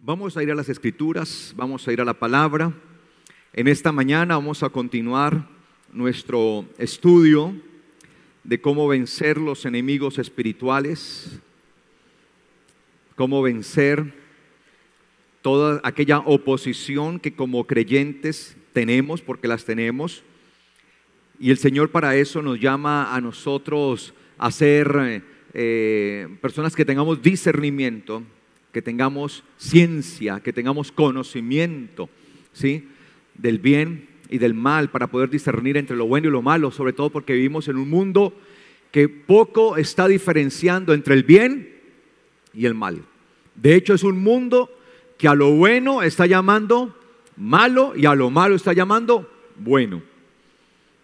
Vamos a ir a las Escrituras, vamos a ir a la palabra. En esta mañana vamos a continuar nuestro estudio de cómo vencer los enemigos espirituales, cómo vencer toda aquella oposición que como creyentes tenemos, porque las tenemos. Y el Señor para eso nos llama a nosotros a ser personas que tengamos discernimiento, que tengamos ciencia, que tengamos conocimiento, ¿sí?, del bien y del mal, para poder discernir entre lo bueno y lo malo, sobre todo porque vivimos en un mundo que poco está diferenciando entre el bien y el mal. De hecho, es un mundo que a lo bueno está llamando malo y a lo malo está llamando bueno.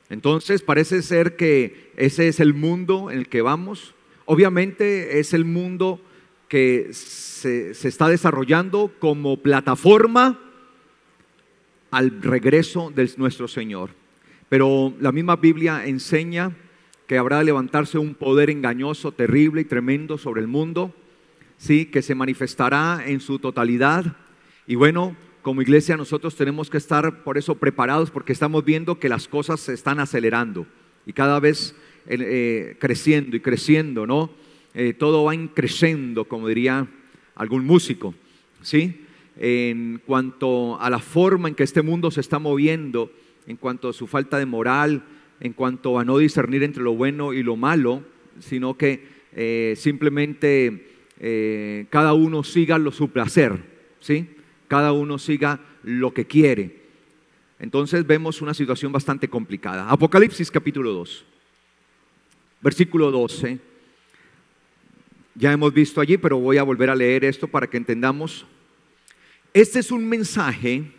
Entonces parece ser que ese es el mundo en el que vamos. Obviamente es el mundo que se está desarrollando como plataforma al regreso de nuestro Señor. Pero la misma Biblia enseña que habrá de levantarse un poder engañoso, terrible y tremendo sobre el mundo, ¿sí?, que se manifestará en su totalidad. Y bueno, como iglesia nosotros tenemos que estar por eso preparados, porque estamos viendo que las cosas se están acelerando y cada vez creciendo y creciendo, ¿no? Todo va creciendo, como diría algún músico, ¿sí?, en cuanto a la forma en que este mundo se está moviendo, en cuanto a su falta de moral, en cuanto a no discernir entre lo bueno y lo malo, sino que simplemente cada uno siga su placer, ¿sí?, cada uno siga lo que quiere. Entonces vemos una situación bastante complicada. Apocalipsis capítulo 2, versículo 12. Ya hemos visto allí, pero voy a volver a leer esto para que entendamos. Este es un mensaje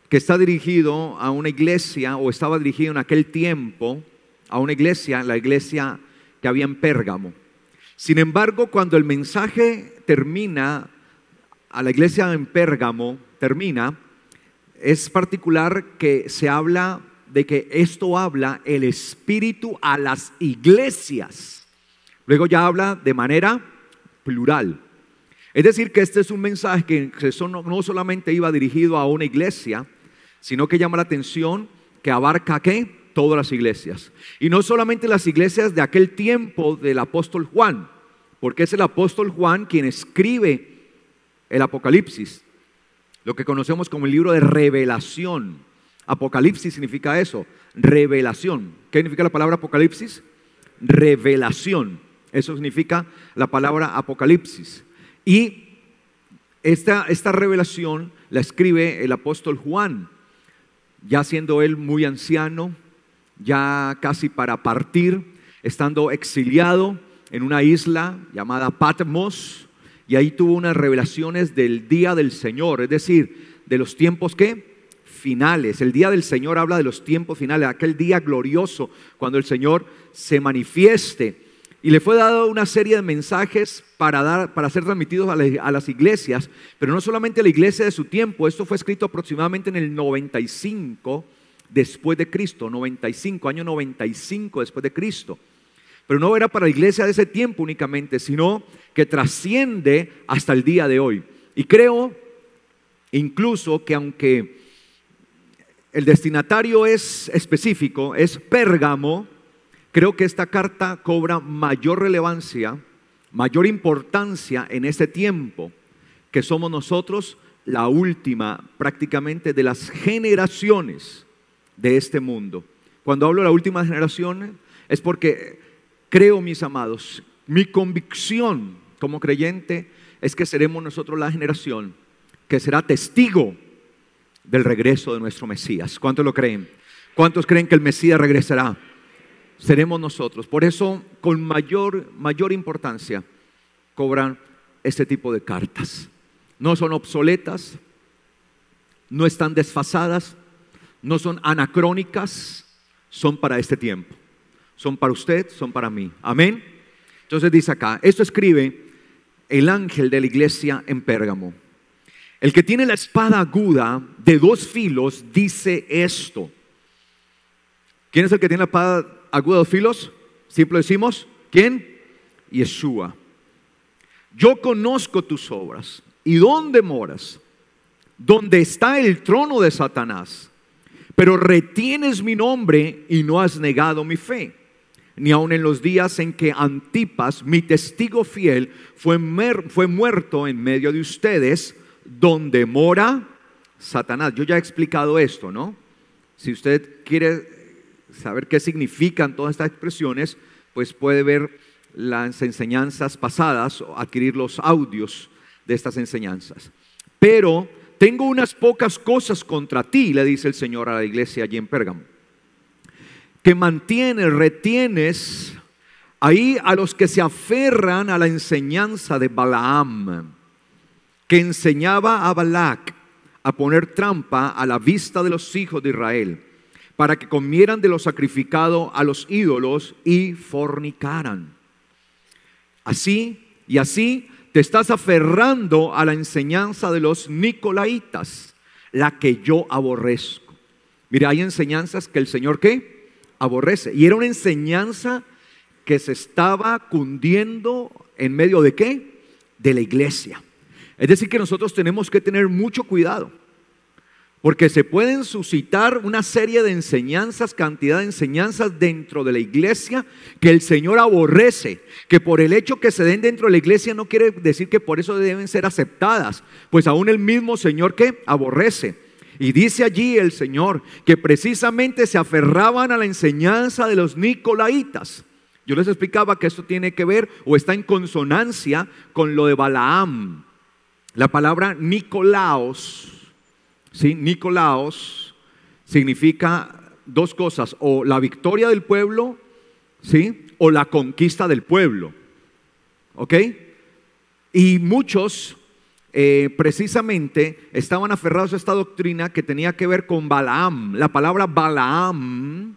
que está dirigido a una iglesia, o estaba dirigido en aquel tiempo a una iglesia, la iglesia que había en Pérgamo. Sin embargo, cuando el mensaje termina, a la iglesia en Pérgamo termina, es particular que se habla de que esto habla el Espíritu a las iglesias. Luego ya habla de manera plural. Es decir, que este es un mensaje que no solamente iba dirigido a una iglesia, sino que llama la atención que abarca ¿qué? Todas las iglesias. Y no solamente las iglesias de aquel tiempo del apóstol Juan, porque es el apóstol Juan quien escribe el Apocalipsis, lo que conocemos como el libro de revelación. Apocalipsis significa eso, revelación. ¿Qué significa la palabra Apocalipsis? Revelación. Eso significa la palabra Apocalipsis. Y esta revelación la escribe el apóstol Juan, ya siendo él muy anciano, ya casi para partir, estando exiliado en una isla llamada Patmos, y ahí tuvo unas revelaciones del día del Señor, es decir, de los tiempos ¿qué? Finales. El día del Señor habla de los tiempos finales, aquel día glorioso cuando el Señor se manifieste. Y le fue dado una serie de mensajes para ser transmitidos a las iglesias, pero no solamente a la iglesia de su tiempo. Esto fue escrito aproximadamente en el 95 después de Cristo, año 95 después de Cristo. Pero no era para la iglesia de ese tiempo únicamente, sino que trasciende hasta el día de hoy. Y creo incluso que aunque el destinatario es específico, es Pérgamo, creo que esta carta cobra mayor relevancia, mayor importancia en este tiempo, que somos nosotros la última prácticamente de las generaciones de este mundo. Cuando hablo de la última generación es porque creo, mis amados, mi convicción como creyente es que seremos nosotros la generación que será testigo del regreso de nuestro Mesías. ¿Cuántos lo creen? ¿Cuántos creen que el Mesías regresará? Seremos nosotros. Por eso, con mayor importancia, cobran este tipo de cartas. No son obsoletas, no están desfasadas, no son anacrónicas, son para este tiempo. Son para usted, son para mí. Amén. Entonces dice acá, esto escribe el ángel de la iglesia en Pérgamo. El que tiene la espada aguda de 2 filos dice esto. ¿Quién es el que tiene la espada aguda de 2 filos? Siempre decimos, ¿quién? Yeshua. Yo conozco tus obras ¿Y dónde moras? Donde está el trono de Satanás. Pero retienes mi nombre y no has negado mi fe, ni aun en los días en que Antipas, mi testigo fiel, fue muerto en medio de ustedes, donde mora Satanás. Yo ya he explicado esto, ¿no? Si usted quiere saber qué significan todas estas expresiones, pues puede ver las enseñanzas pasadas o adquirir los audios de estas enseñanzas. Pero tengo unas pocas cosas contra ti, le dice el Señor a la iglesia allí en Pérgamo, que retienes ahí a los que se aferran a la enseñanza de Balaam, que enseñaba a Balac a poner trampa a la vista de los hijos de Israel, para que comieran de lo sacrificado a los ídolos y fornicaran. Así te estás aferrando a la enseñanza de los nicolaitas, la que yo aborrezco. Mire, hay enseñanzas que el Señor ¿qué? Aborrece. Y era una enseñanza que se estaba cundiendo en medio de ¿qué? De la iglesia. Es decir, que nosotros tenemos que tener mucho cuidado, porque se pueden suscitar una serie de enseñanzas, cantidad de enseñanzas dentro de la iglesia que el Señor aborrece, que por el hecho que se den dentro de la iglesia no quiere decir que por eso deben ser aceptadas, pues aún el mismo Señor que aborrece. Y dice allí el Señor que precisamente se aferraban a la enseñanza de los nicolaitas. Yo les explicaba que esto tiene que ver o está en consonancia con lo de Balaam. La palabra Nicolaos, ¿sí? Nicolaos significa dos cosas: o la victoria del pueblo, ¿sí? O la conquista del pueblo. ¿Ok? Y muchos precisamente estaban aferrados a esta doctrina que tenía que ver con Balaam. La palabra Balaam,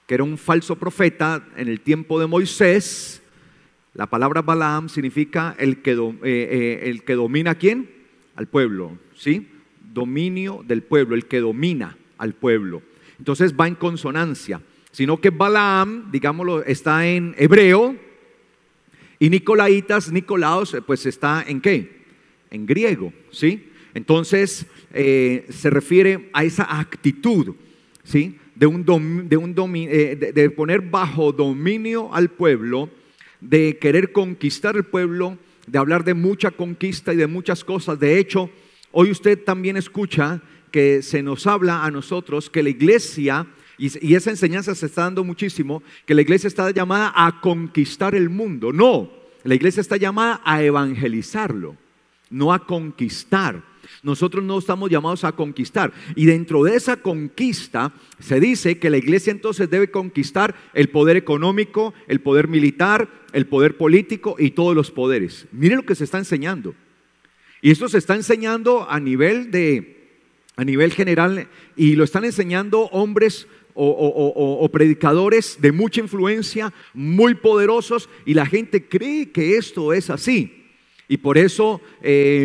que era un falso profeta en el tiempo de Moisés. La palabra Balaam significa el que domina ¿a quién? Al pueblo, ¿sí? Dominio del pueblo, el que domina al pueblo. Entonces va en consonancia, sino que Balaam, digámoslo, está en hebreo, y Nicolaitas, Nicolaos, pues está en ¿qué? En griego, ¿sí? Entonces se refiere a esa actitud, ¿sí? De poner bajo dominio al pueblo, de querer conquistar el pueblo, de hablar de mucha conquista y de muchas cosas. De hecho, hoy usted también escucha que se nos habla a nosotros que la iglesia, y esa enseñanza se está dando muchísimo, que la iglesia está llamada a conquistar el mundo. No, la iglesia está llamada a evangelizarlo, no a conquistar. Nosotros no estamos llamados a conquistar. Y dentro de esa conquista se dice que la iglesia entonces debe conquistar el poder económico, el poder militar, el poder político y todos los poderes. Miren lo que se está enseñando. Y esto se está enseñando a nivel general, y lo están enseñando hombres o predicadores de mucha influencia, muy poderosos, y la gente cree que esto es así. Y por eso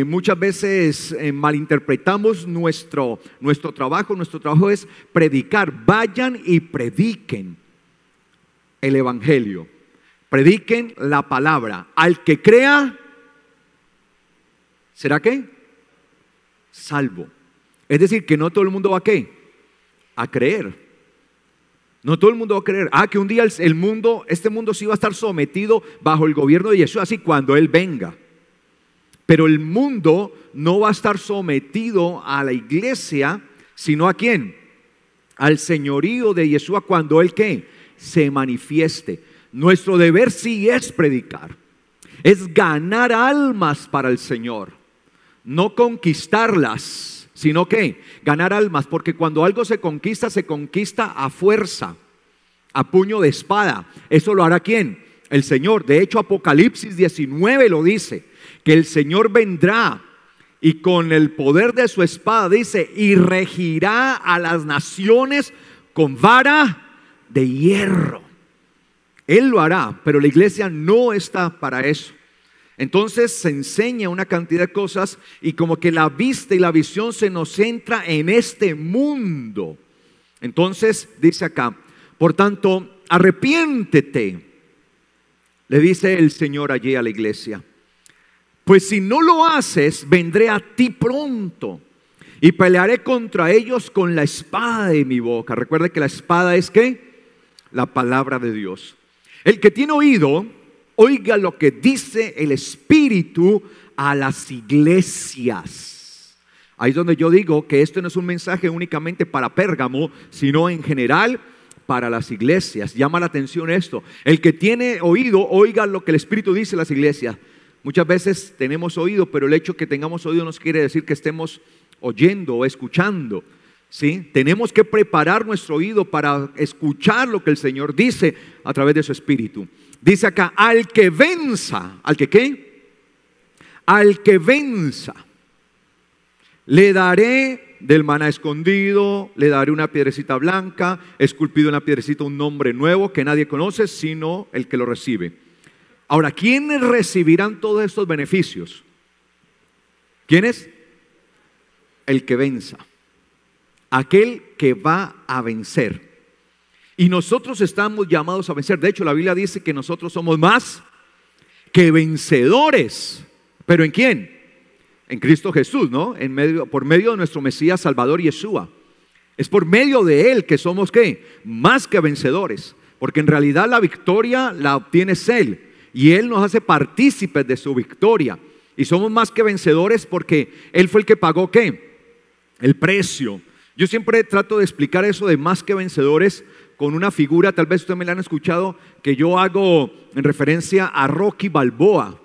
muchas veces malinterpretamos nuestro trabajo. Nuestro trabajo es predicar. Vayan y prediquen el evangelio. Prediquen la palabra. Al que crea, ¿será qué? Salvo. Es decir, que no todo el mundo va a ¿qué? A creer. No todo el mundo va a creer. Que un día este mundo sí va a estar sometido bajo el gobierno de Jesús, así cuando Él venga. Pero el mundo no va a estar sometido a la iglesia, sino ¿a quién? Al señorío de Yeshua cuando Él ¿qué? Se manifieste. Nuestro deber sí es predicar, es ganar almas para el Señor, no conquistarlas, sino ¿qué? Ganar almas, porque cuando algo se conquista a fuerza, a puño de espada. Eso lo hará ¿quién? El Señor. De hecho, Apocalipsis 19 lo dice, que el Señor vendrá y con el poder de su espada, dice, y regirá a las naciones con vara de hierro. Él lo hará, pero la iglesia no está para eso. Entonces se enseña una cantidad de cosas y como que la vista y la visión se nos centra en este mundo. Entonces dice acá, por tanto, arrepiéntete, le dice el Señor allí a la iglesia. Pues si no lo haces, vendré a ti pronto y pelearé contra ellos con la espada de mi boca. Recuerde que la espada es ¿qué? La palabra de Dios. El que tiene oído, oiga lo que dice el Espíritu a las iglesias. Ahí es donde yo digo que esto no es un mensaje únicamente para Pérgamo, sino en general para las iglesias. Llama la atención esto. El que tiene oído, oiga lo que el Espíritu dice a las iglesias. Muchas veces tenemos oído, pero el hecho que tengamos oído no quiere decir que estemos oyendo o escuchando, ¿sí? Tenemos que preparar nuestro oído para escuchar lo que el Señor dice a través de su Espíritu. Dice acá, al que venza, ¿al que qué? Al que venza, le daré del maná escondido, le daré una piedrecita blanca, esculpido en la piedrecita un nombre nuevo que nadie conoce, sino el que lo recibe. Ahora, ¿quiénes recibirán todos estos beneficios? ¿Quiénes? El que venza, aquel que va a vencer. Y nosotros estamos llamados a vencer. De hecho, la Biblia dice que nosotros somos más que vencedores. ¿Pero en quién? En Cristo Jesús, ¿no? Por medio de nuestro Mesías Salvador Yeshua. Es por medio de Él que somos ¿qué? Más que vencedores. Porque en realidad la victoria la obtiene Él. Y Él nos hace partícipes de su victoria. Y somos más que vencedores porque Él fue el que pagó ¿qué? El precio. Yo siempre trato de explicar eso de más que vencedores con una figura, tal vez ustedes me la han escuchado, que yo hago en referencia a Rocky Balboa.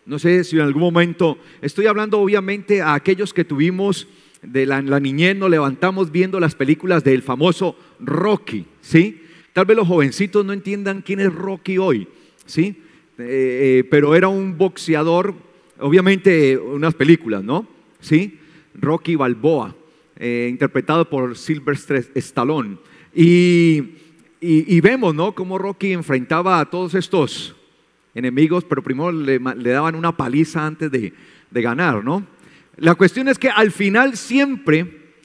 No sé si en algún momento, estoy hablando obviamente a aquellos que tuvimos de la niñez, nos levantamos viendo las películas del famoso Rocky, ¿sí? Tal vez los jovencitos no entiendan quién es Rocky hoy, ¿sí? Pero era un boxeador, obviamente unas películas, ¿no? ¿Sí? Rocky Balboa, interpretado por Sylvester Stallone. Y vemos, ¿no? Cómo Rocky enfrentaba a todos estos enemigos, pero primero le daban una paliza antes de ganar, ¿no? La cuestión es que al final siempre,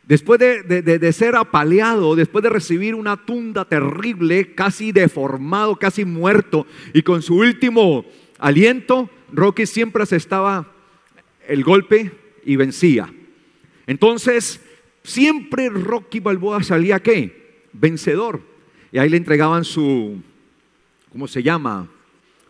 después de ser apaleado, después de recibir una tunda terrible, casi deformado, casi muerto, y con su último aliento, Rocky siempre asestaba el golpe y vencía. Entonces, siempre Rocky Balboa salía ¿qué? Vencedor. Y ahí le entregaban su, ¿cómo se llama?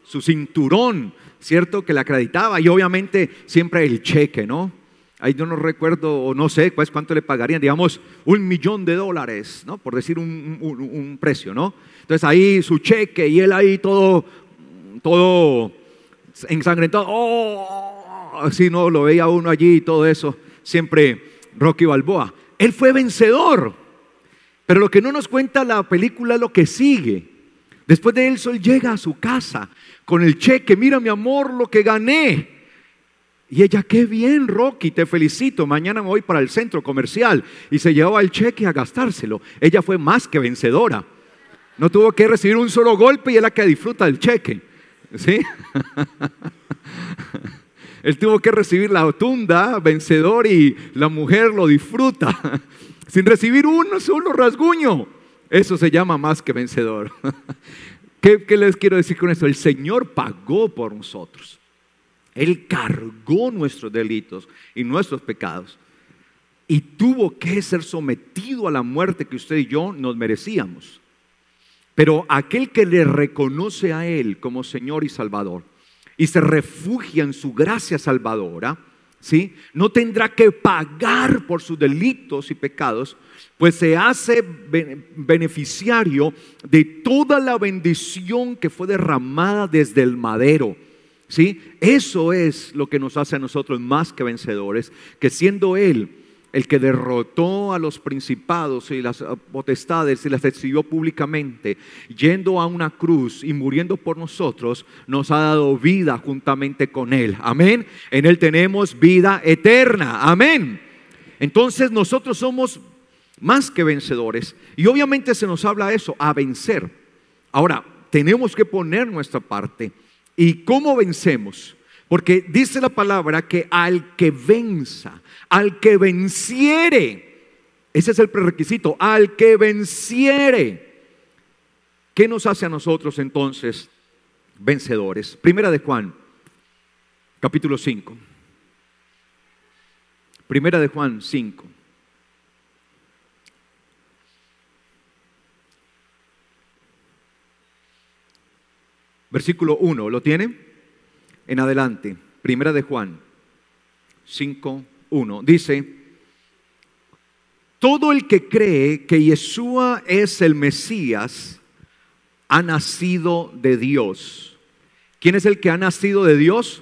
Su cinturón, ¿cierto? Que le acreditaba. Y obviamente siempre el cheque, ¿no? Ahí yo no recuerdo, o no sé pues cuánto le pagarían, digamos $1,000,000, ¿no? Por decir un precio, ¿no? Entonces ahí su cheque y él ahí todo ensangrentado. ¡Oh! Así no lo veía uno allí y todo eso. Siempre Rocky Balboa. Él fue vencedor. Pero lo que no nos cuenta la película es lo que sigue. Después de eso, él llega a su casa con el cheque. Mira, mi amor, lo que gané. Y ella, qué bien, Rocky, te felicito. Mañana me voy para el centro comercial. Y se llevaba el cheque a gastárselo. Ella fue más que vencedora. No tuvo que recibir un solo golpe y es la que disfruta del cheque. ¿Sí? Él tuvo que recibir la tunda, vencedor, y la mujer lo disfruta sin recibir un solo rasguño. Eso se llama más que vencedor. ¿Qué les quiero decir con esto? El Señor pagó por nosotros. Él cargó nuestros delitos y nuestros pecados y tuvo que ser sometido a la muerte que usted y yo nos merecíamos. Pero aquel que le reconoce a Él como Señor y Salvador y se refugia en su gracia salvadora, ¿sí? No tendrá que pagar por sus delitos y pecados, pues se hace beneficiario de toda la bendición que fue derramada desde el madero, ¿sí? Eso es lo que nos hace a nosotros más que vencedores, que siendo Él el que derrotó a los principados y las potestades y las exhibió públicamente, yendo a una cruz y muriendo por nosotros, nos ha dado vida juntamente con Él. Amén. En Él tenemos vida eterna. Amén. Entonces nosotros somos más que vencedores. Y obviamente se nos habla eso, a vencer. Ahora, tenemos que poner nuestra parte. ¿Y cómo vencemos? Porque dice la palabra que al que venza, al que venciere, ese es el prerequisito, al que venciere. ¿Qué nos hace a nosotros entonces vencedores? Primera de Juan, capítulo 5. Primera de Juan 5. Versículo 1, ¿lo tiene? En adelante, Primera de Juan 5, 1. Dice: todo el que cree que Yeshua es el Mesías ha nacido de Dios. ¿Quién es el que ha nacido de Dios?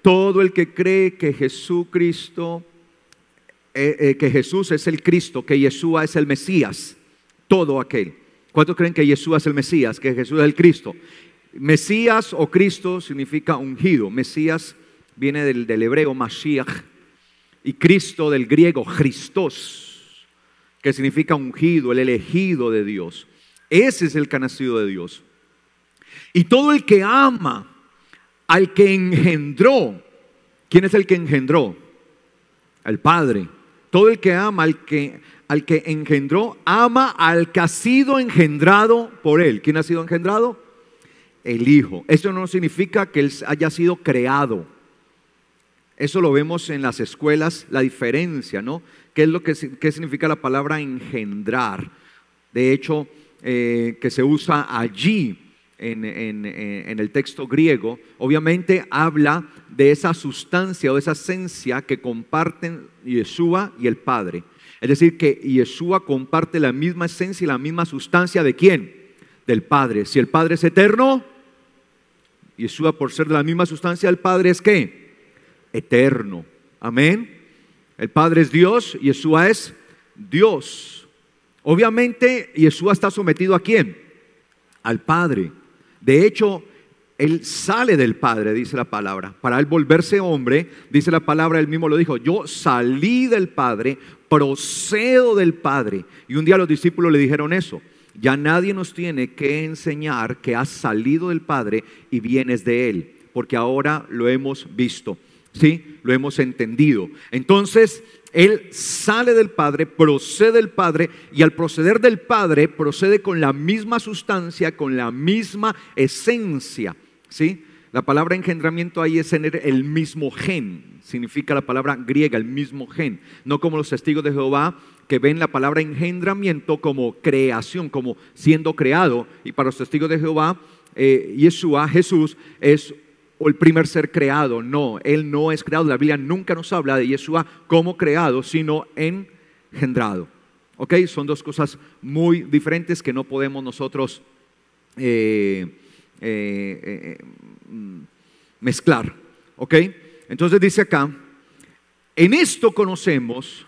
Todo el que cree que Jesucristo, que Jesús es el Cristo, que Yeshua es el Mesías. Todo aquel. ¿Cuántos creen que Yeshua es el Mesías, que Jesús es el Cristo? Mesías o Cristo significa ungido. Mesías viene del hebreo Mashiach, y Cristo del griego Christos, que significa ungido, el elegido de Dios. Ese es el que ha nacido de Dios. Y todo el que ama al que engendró. ¿Quién es el que engendró? El Padre. Todo el que ama al que engendró, ama al que ha sido engendrado por él. ¿Quién ha sido engendrado? El Hijo. Eso no significa que él haya sido creado. Eso lo vemos en las escuelas, la diferencia, ¿no? ¿Qué significa la palabra engendrar? De hecho, que se usa allí en el texto griego, obviamente habla de esa sustancia o esa esencia que comparten Yeshua y el Padre. Es decir, que Yeshua comparte la misma esencia y la misma sustancia ¿de quién? Del Padre. Si el Padre es eterno, Yeshua, por ser de la misma sustancia del Padre, ¿es qué? Eterno. Amén. El Padre es Dios, Yeshua es Dios. Obviamente, Yeshua está sometido ¿a quién? Al Padre. De hecho, Él sale del Padre, dice la palabra. Para Él volverse hombre, dice la palabra, Él mismo lo dijo: yo salí del Padre, procedo del Padre. Y un día los discípulos le dijeron eso: ya nadie nos tiene que enseñar que has salido del Padre y vienes de Él, porque ahora lo hemos visto, ¿sí? Lo hemos entendido. Entonces, Él sale del Padre, procede del Padre, y al proceder del Padre, procede con la misma sustancia, con la misma esencia, ¿sí? La palabra engendramiento ahí es tener el mismo gen, significa la palabra griega, el mismo gen. No como los testigos de Jehová, que ven la palabra engendramiento como creación, como siendo creado. Y para los testigos de Jehová, Yeshua, Jesús, es el primer ser creado. No, Él no es creado. La Biblia nunca nos habla de Yeshua como creado, sino engendrado. ¿Ok? Son dos cosas muy diferentes que no podemos nosotros mezclar. ¿Ok? Entonces dice acá: en esto conocemos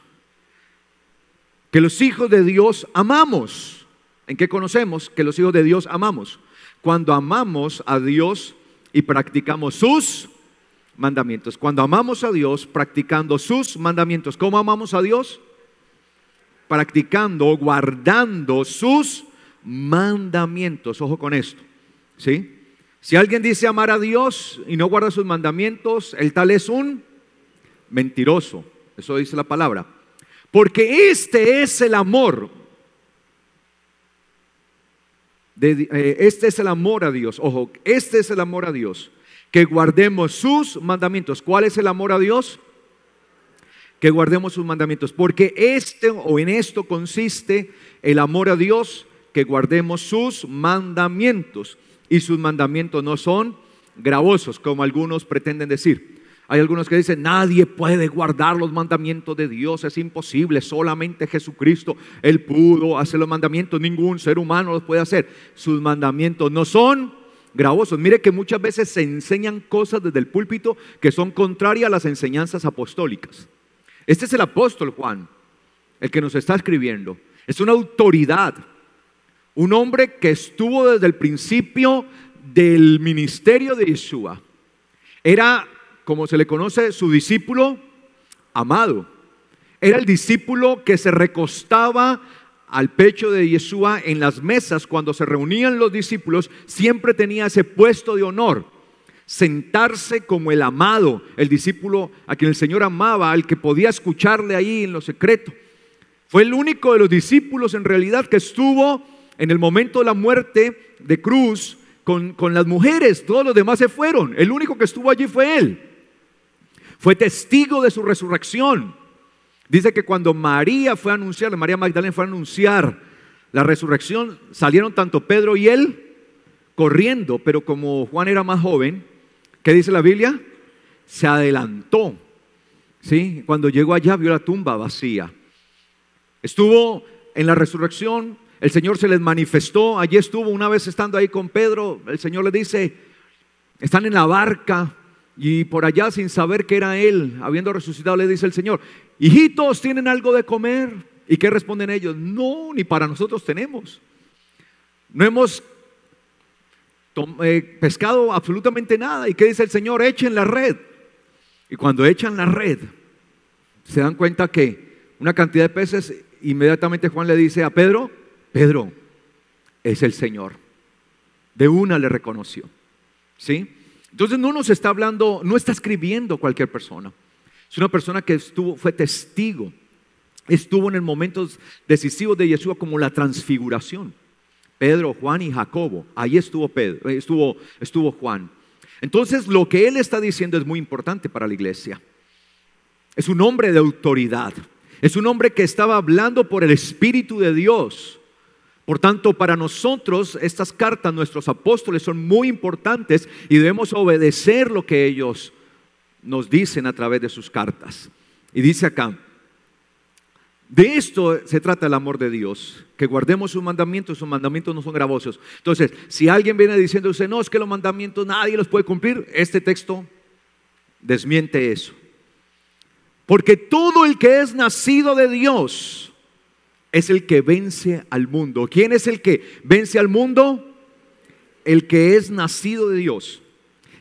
que los hijos de Dios amamos. ¿En qué conocemos que los hijos de Dios amamos? Cuando amamos a Dios y practicamos sus mandamientos. Cuando amamos a Dios practicando sus mandamientos. ¿Cómo amamos a Dios? Practicando, guardando sus mandamientos. Ojo con esto, ¿sí? Si alguien dice amar a Dios y no guarda sus mandamientos, el tal es un mentiroso. Eso dice la palabra. Porque este es el amor. Este es el amor a Dios. Ojo, este es el amor a Dios, que guardemos sus mandamientos. ¿Cuál es el amor a Dios? Que guardemos sus mandamientos. Porque en esto consiste el amor a Dios, que guardemos sus mandamientos. Y sus mandamientos no son gravosos, como algunos pretenden decir. Hay algunos que dicen: nadie puede guardar los mandamientos de Dios, es imposible, solamente Jesucristo, Él pudo hacer los mandamientos, ningún ser humano los puede hacer. Sus mandamientos no son gravosos. Mire que muchas veces se enseñan cosas desde el púlpito que son contrarias a las enseñanzas apostólicas. Este es el apóstol Juan, el que nos está escribiendo. Es una autoridad, un hombre que estuvo desde el principio del ministerio de Yeshua. Era, como se le conoce, su discípulo amado. Era el discípulo que se recostaba al pecho de Yeshua en las mesas. Cuando se reunían los discípulos, siempre tenía ese puesto de honor: sentarse como el amado, el discípulo a quien el Señor amaba, al que podía escucharle ahí en lo secreto. Fue el único de los discípulos en realidad que estuvo en el momento de la muerte de cruz con las mujeres. Todos los demás se fueron. El único que estuvo allí fue él. Fue testigo de su resurrección. Dice que cuando María Magdalena fue a anunciar la resurrección, salieron tanto Pedro y él corriendo, pero como Juan era más joven, ¿qué dice la Biblia? Se adelantó, ¿sí? Cuando llegó allá vio la tumba vacía. Estuvo en la resurrección, el Señor se les manifestó, allí estuvo. Una vez estando ahí con Pedro, el Señor le dice, están en la barca y por allá, sin saber que era él, habiendo resucitado, le dice el Señor, hijitos, ¿tienen algo de comer? ¿Y qué responden ellos? No, ni para nosotros tenemos. No hemos pescado absolutamente nada. ¿Y qué dice el Señor? Echen la red. Y cuando echan la red, se dan cuenta que una cantidad de peces. Inmediatamente Juan le dice a Pedro, Pedro, es el Señor. De una le reconoció, ¿sí? Entonces no nos está hablando, no está escribiendo cualquier persona. Es una persona que fue testigo, estuvo en el momentos decisivos de Yeshua, como la transfiguración. Pedro, Juan y Jacobo, ahí estuvo estuvo Juan. Entonces lo que él está diciendo es muy importante para la iglesia. Es un hombre de autoridad. Es un hombre que estaba hablando por el Espíritu de Dios. Por tanto, para nosotros estas cartas, nuestros apóstoles, son muy importantes y debemos obedecer lo que ellos nos dicen a través de sus cartas. Y dice acá, de esto se trata el amor de Dios, que guardemos sus mandamientos no son gravosos. Entonces, si alguien viene diciendo, no, es que los mandamientos nadie los puede cumplir, este texto desmiente eso. Porque todo el que es nacido de Dios es el que vence al mundo. ¿Quién es el que vence al mundo? El que es nacido de Dios.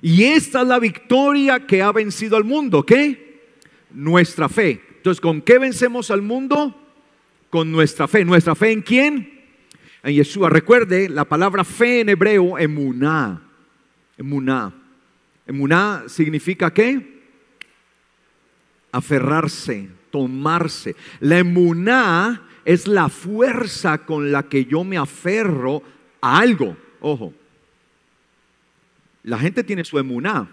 Y esta es la victoria que ha vencido al mundo. ¿Qué? Nuestra fe. Entonces, ¿con qué vencemos al mundo? Con nuestra fe. ¿Nuestra fe en quién? En Yeshua. Recuerde, la palabra fe en hebreo, emuná. Emuná. Emuná significa ¿qué? Aferrarse, tomarse. La emuná es la fuerza con la que yo me aferro a algo. Ojo, la gente tiene su emuná,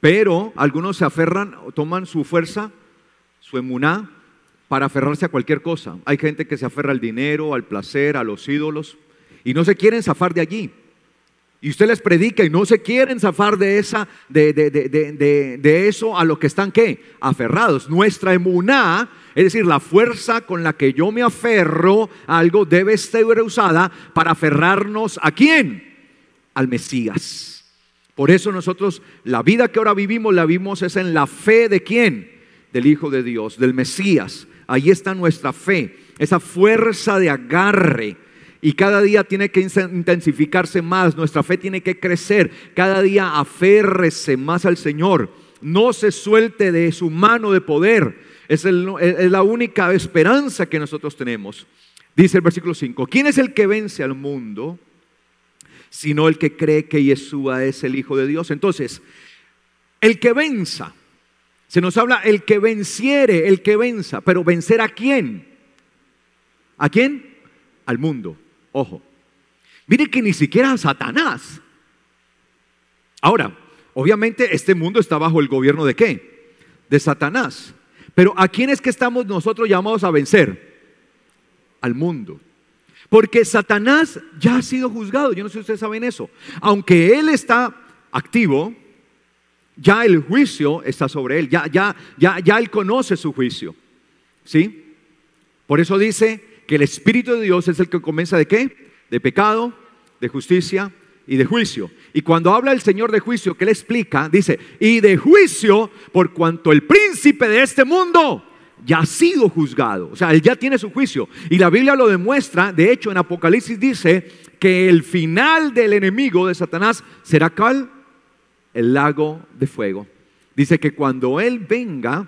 pero algunos se aferran, toman su fuerza, su emuná, para aferrarse a cualquier cosa. Hay gente que se aferra al dinero, al placer, a los ídolos, y no se quieren zafar de allí. Y usted les predica y no se quieren zafar de eso a lo que están ¿qué? Aferrados. Nuestra emuná, es decir, la fuerza con la que yo me aferro a algo, debe ser usada para aferrarnos ¿a quién? Al Mesías. Por eso nosotros, la vida que ahora vivimos, la vivimos es en la fe de ¿quién? Del Hijo de Dios, del Mesías. Ahí está nuestra fe, esa fuerza de agarre. Y cada día tiene que intensificarse más, nuestra fe tiene que crecer. Cada día aférrese más al Señor. No se suelte de su mano de poder. Es la única esperanza que nosotros tenemos. Dice el versículo 5, ¿quién es el que vence al mundo? Sino el que cree que Yeshua es el Hijo de Dios. Entonces, el que venza, se nos habla el que venciere, el que venza. Pero ¿vencer a quién? ¿A quién? Al mundo. Ojo, mire que ni siquiera a Satanás. Ahora, obviamente este mundo está bajo el gobierno ¿de qué? De Satanás. Pero ¿a quién es que estamos nosotros llamados a vencer? Al mundo. Porque Satanás ya ha sido juzgado. Yo no sé si ustedes saben eso. Aunque él está activo, ya el juicio está sobre él. Ya él conoce su juicio. ¿Sí? Por eso dice que el Espíritu de Dios es el que comienza ¿de qué? De pecado, de justicia y de juicio. Y cuando habla el Señor de juicio, ¿qué le explica? Dice, y de juicio por cuanto el príncipe de este mundo ya ha sido juzgado. O sea, él ya tiene su juicio. Y la Biblia lo demuestra. De hecho, en Apocalipsis dice que el final del enemigo de Satanás será ¿cuál? El lago de fuego. Dice que cuando él venga,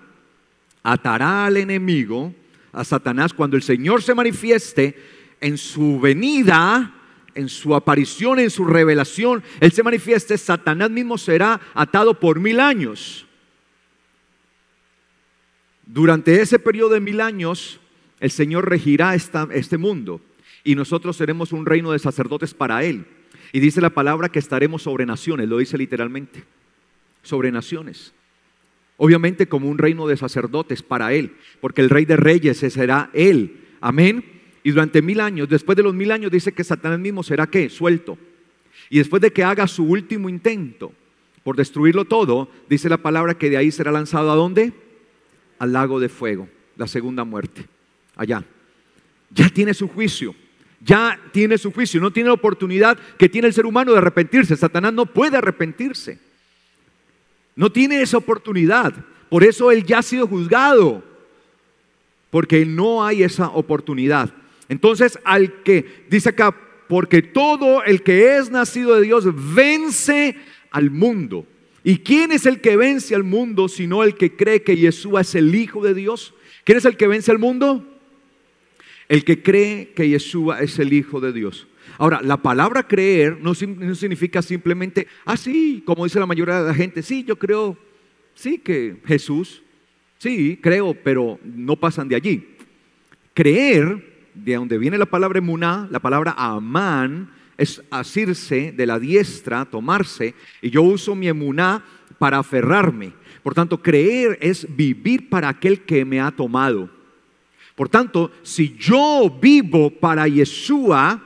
atará al enemigo, a Satanás. Cuando el Señor se manifieste en su venida, en su aparición, en su revelación, Él se manifieste, Satanás mismo será atado por 1000 años. Durante ese periodo de 1000 años, el Señor regirá este mundo y nosotros seremos un reino de sacerdotes para Él. Y dice la palabra que estaremos sobre naciones, lo dice literalmente, sobre naciones. obviamente como un reino de sacerdotes para Él, porque el Rey de Reyes será Él, amén. Y durante 1000 años, después de los 1000 años, dice que Satanás mismo será ¿qué? Suelto. Y después de que haga su último intento por destruirlo todo, dice la palabra que de ahí será lanzado ¿a dónde? Al lago de fuego, la segunda muerte, allá. Ya tiene su juicio, ya tiene su juicio, no tiene la oportunidad que tiene el ser humano de arrepentirse. Satanás no puede arrepentirse, no tiene esa oportunidad, por eso él ya ha sido juzgado, porque no hay esa oportunidad. Entonces, al que dice acá, porque todo el que es nacido de Dios vence al mundo. ¿Y quién es el que vence al mundo sino el que cree que Yeshua es el Hijo de Dios? ¿Quién es el que vence al mundo? El que cree que Yeshua es el Hijo de Dios. Ahora, la palabra creer no significa simplemente, sí, como dice la mayoría de la gente, sí, yo creo, sí que Jesús, sí, creo, pero no pasan de allí. Creer, de donde viene la palabra emuná, la palabra amán, es asirse de la diestra, tomarse, y yo uso mi emuná para aferrarme. Por tanto, creer es vivir para aquel que me ha tomado. Por tanto, si yo vivo para Yeshua,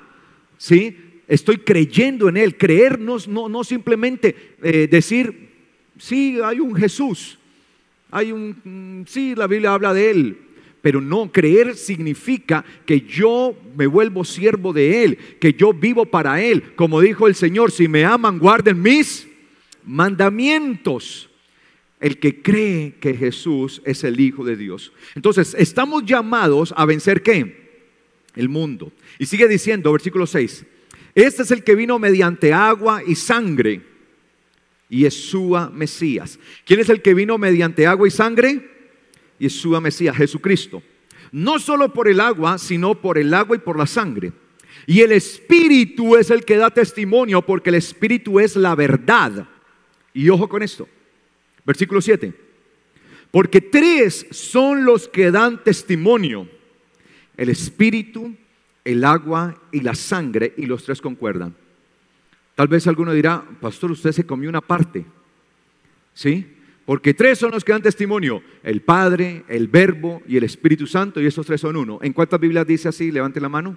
¿sí? Estoy creyendo en Él. Creer no simplemente decir, sí, hay un Jesús, sí, la Biblia habla de Él. Pero no, creer significa que yo me vuelvo siervo de Él, que yo vivo para Él. Como dijo el Señor, si me aman, guarden mis mandamientos. El que cree que Jesús es el Hijo de Dios. Entonces, estamos llamados a vencer ¿qué? El mundo. Y sigue diciendo, versículo 6. Este es el que vino mediante agua y sangre, Yeshua Mesías. ¿Quién es el que vino mediante agua y sangre? Yeshua Mesías, Jesucristo. No solo por el agua, sino por el agua y por la sangre. Y el Espíritu es el que da testimonio, porque el Espíritu es la verdad. Y ojo con esto. Versículo 7. Porque 3 son los que dan testimonio: el Espíritu, el agua y la sangre, y los 3 concuerdan. Tal vez alguno dirá, pastor, usted se comió una parte. ¿Sí? Porque 3 son los que dan testimonio: el Padre, el Verbo y el Espíritu Santo, y esos 3 son uno. ¿En cuántas Biblias dice así? Levante la mano.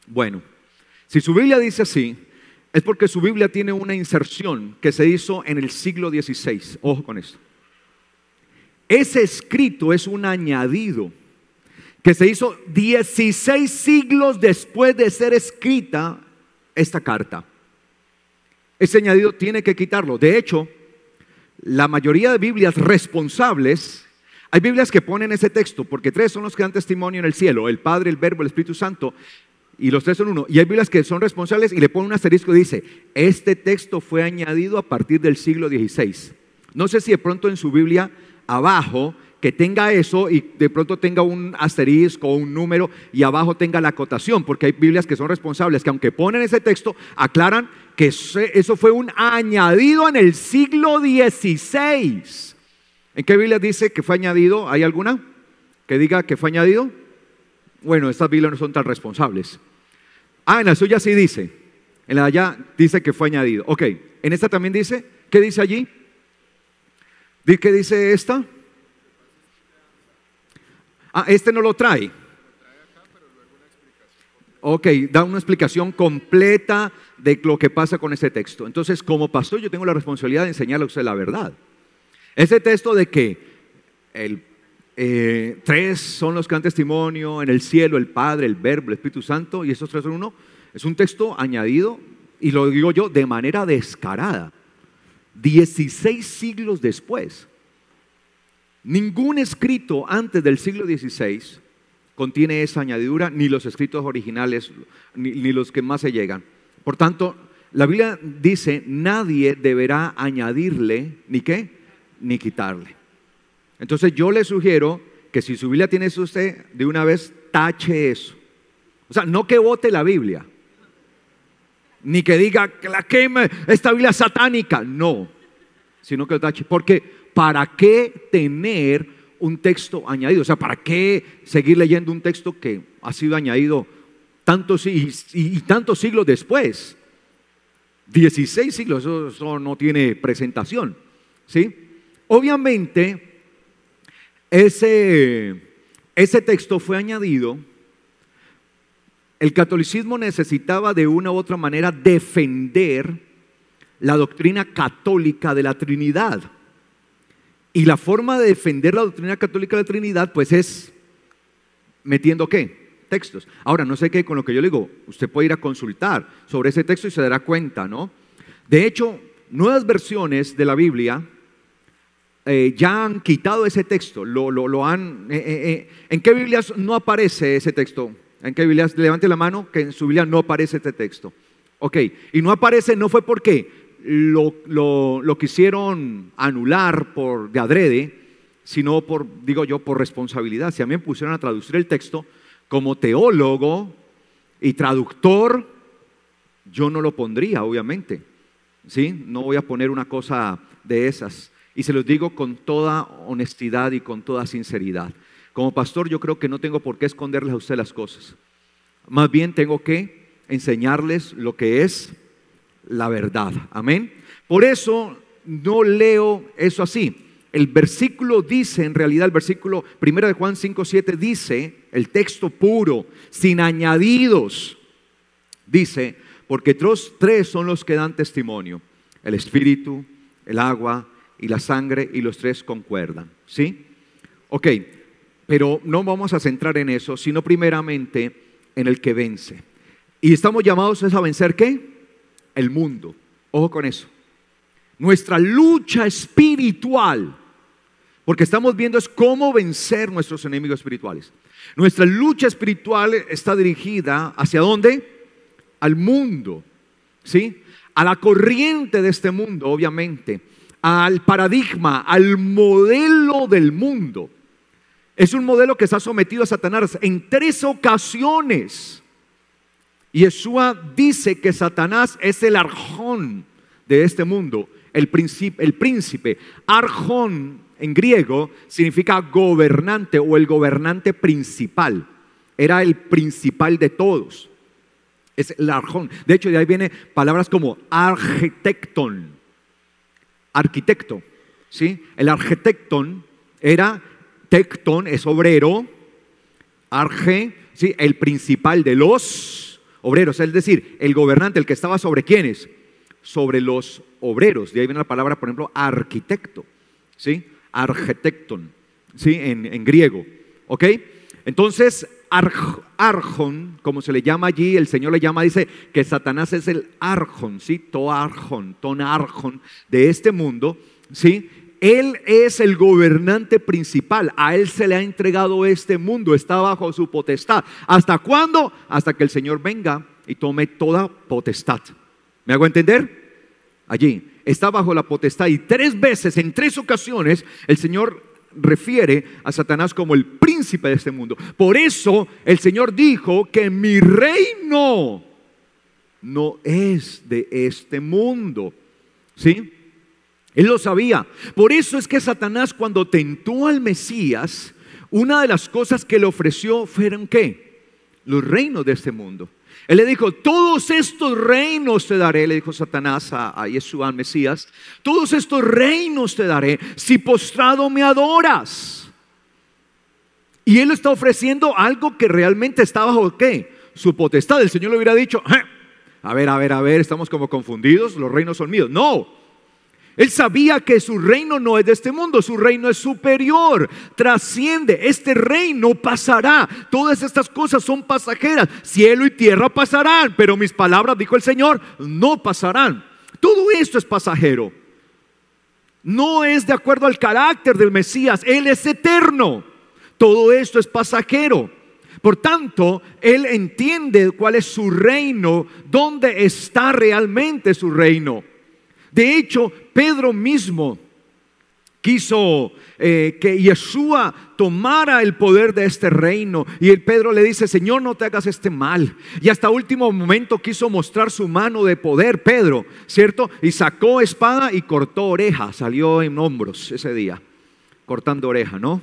Bueno, si su Biblia dice así, es porque su Biblia tiene una inserción que se hizo en el siglo XVI. Ojo con esto. Ese escrito es un añadido que se hizo 16 siglos después de ser escrita esta carta. Ese añadido tiene que quitarlo. De hecho, la mayoría de Biblias responsables, hay Biblias que ponen ese texto, porque 3 son los que dan testimonio en el cielo: el Padre, el Verbo, el Espíritu Santo, y los 3 son uno. Y hay Biblias que son responsables y le ponen un asterisco y dice, este texto fue añadido a partir del siglo XVI. No sé si de pronto en su Biblia abajo que tenga eso y de pronto tenga un asterisco o un número y abajo tenga la acotación, porque hay Biblias que son responsables, que aunque ponen ese texto, aclaran que eso fue un añadido en el siglo XVI. ¿En qué Biblia dice que fue añadido? ¿Hay alguna que diga que fue añadido? Bueno, estas Biblias no son tan responsables. En la suya sí dice. En la de allá dice que fue añadido. Ok, en esta también dice. ¿Qué dice allí? ¿Qué dice esta? Este no lo trae. Ok, da una explicación completa de lo que pasa con ese texto. Entonces, como pastor, yo tengo la responsabilidad de enseñarle a usted la verdad. Ese texto de que 3 son los que dan testimonio en el cielo: el Padre, el Verbo, el Espíritu Santo, y esos 3 son uno, es un texto añadido, y lo digo yo de manera descarada, 16 siglos después. Ningún escrito antes del siglo XVI contiene esa añadidura, ni los escritos originales, ni los que más se llegan. Por tanto, la Biblia dice, nadie deberá añadirle, ¿ni qué? Ni quitarle. Entonces yo le sugiero que si su Biblia tiene eso, usted de una vez tache eso. O sea, no que bote la Biblia, ni que diga que la queme, esta Biblia es satánica. No, sino que lo tache. Porque ¿para qué tener un texto añadido? O sea, ¿para qué seguir leyendo un texto que ha sido añadido tantos y tantos siglos después? 16 siglos, eso no tiene presentación, ¿sí? Obviamente, ese texto fue añadido. El catolicismo necesitaba de una u otra manera defender la doctrina católica de la Trinidad. Y la forma de defender la doctrina católica de la Trinidad, pues es metiendo ¿qué? Textos. Ahora, no sé qué con lo que yo le digo, usted puede ir a consultar sobre ese texto y se dará cuenta, ¿no? De hecho, nuevas versiones de la Biblia ya han quitado ese texto, ¿en qué Biblias no aparece ese texto? ¿En qué Biblias? Levante la mano que en su Biblia no aparece este texto. Ok, y no aparece, no fue porque lo quisieron anular de adrede, sino por responsabilidad. Si a mí me pusieron a traducir el texto como teólogo y traductor, yo no lo pondría, obviamente, ¿sí? No voy a poner una cosa de esas. Y se los digo con toda honestidad y con toda sinceridad. Como pastor, yo creo que no tengo por qué esconderles a ustedes las cosas. Más bien tengo que enseñarles lo que es la verdad. Amén. Por eso no leo eso así. El versículo dice, en realidad el versículo 1 de Juan 5:7 dice, el texto puro, sin añadidos, dice, porque tres son los que dan testimonio: el espíritu, el agua y la sangre, y los tres concuerdan. ¿Sí? Ok, pero no vamos a centrar en eso, sino primeramente en el que vence. Y estamos llamados a vencer ¿qué? El mundo. Ojo con eso. Nuestra lucha espiritual, porque estamos viendo es cómo vencer nuestros enemigos espirituales. Nuestra lucha espiritual está dirigida ¿hacia dónde? Al mundo, ¿sí? A la corriente de este mundo, obviamente, al paradigma, al modelo del mundo. Es un modelo que está sometido a Satanás en 3 ocasiones. Yeshua dice que Satanás es el arjón de este mundo, el príncipe. Arjón en griego significa gobernante o el gobernante principal. Era el principal de todos. Es el arjón. De hecho, de ahí viene palabras como arquitecton, arquitecto, ¿sí? El arquitecton era, tecton es obrero, arge, ¿sí? El principal de los obreros, es decir, el gobernante, el que estaba sobre ¿quiénes? Sobre los obreros. De ahí viene la palabra, por ejemplo, arquitecto, ¿sí? Arquitecton, ¿sí? En griego, ¿ok? Entonces, arjón, como se le llama allí, el Señor le llama, dice que Satanás es el arjón, ¿sí? Toarjón, tonarjón de este mundo, ¿sí? Él es el gobernante principal, a Él se le ha entregado este mundo, está bajo su potestad. ¿Hasta cuándo? Hasta que el Señor venga y tome toda potestad. ¿Me hago entender? Allí, está bajo la potestad y 3 veces, en 3 ocasiones, el Señor refiere a Satanás como el príncipe de este mundo. Por eso el Señor dijo que mi reino no es de este mundo, ¿sí? Él lo sabía. Por eso es que Satanás, cuando tentó al Mesías, una de las cosas que le ofreció fueron ¿qué? Los reinos de este mundo. Él le dijo, todos estos reinos te daré, le dijo Satanás a Yeshua, al Mesías, todos estos reinos te daré si postrado me adoras. Y él está ofreciendo algo que realmente está bajo ¿qué? Su potestad. El Señor le hubiera dicho, a ver, estamos como confundidos, los reinos son míos. No. Él sabía que su reino no es de este mundo, su reino es superior, trasciende, este reino pasará, todas estas cosas son pasajeras, cielo y tierra pasarán, pero mis palabras, dijo el Señor, no pasarán. Todo esto es pasajero, no es de acuerdo al carácter del Mesías, Él es eterno, todo esto es pasajero. Por tanto, Él entiende cuál es su reino, dónde está realmente su reino. De hecho, Pedro mismo quiso que Yeshua tomara el poder de este reino. Y el Pedro le dice, Señor, no te hagas este mal. Y hasta último momento quiso mostrar su mano de poder, Pedro, ¿cierto? Y sacó espada y cortó oreja. Salió en hombros ese día, cortando oreja, ¿no?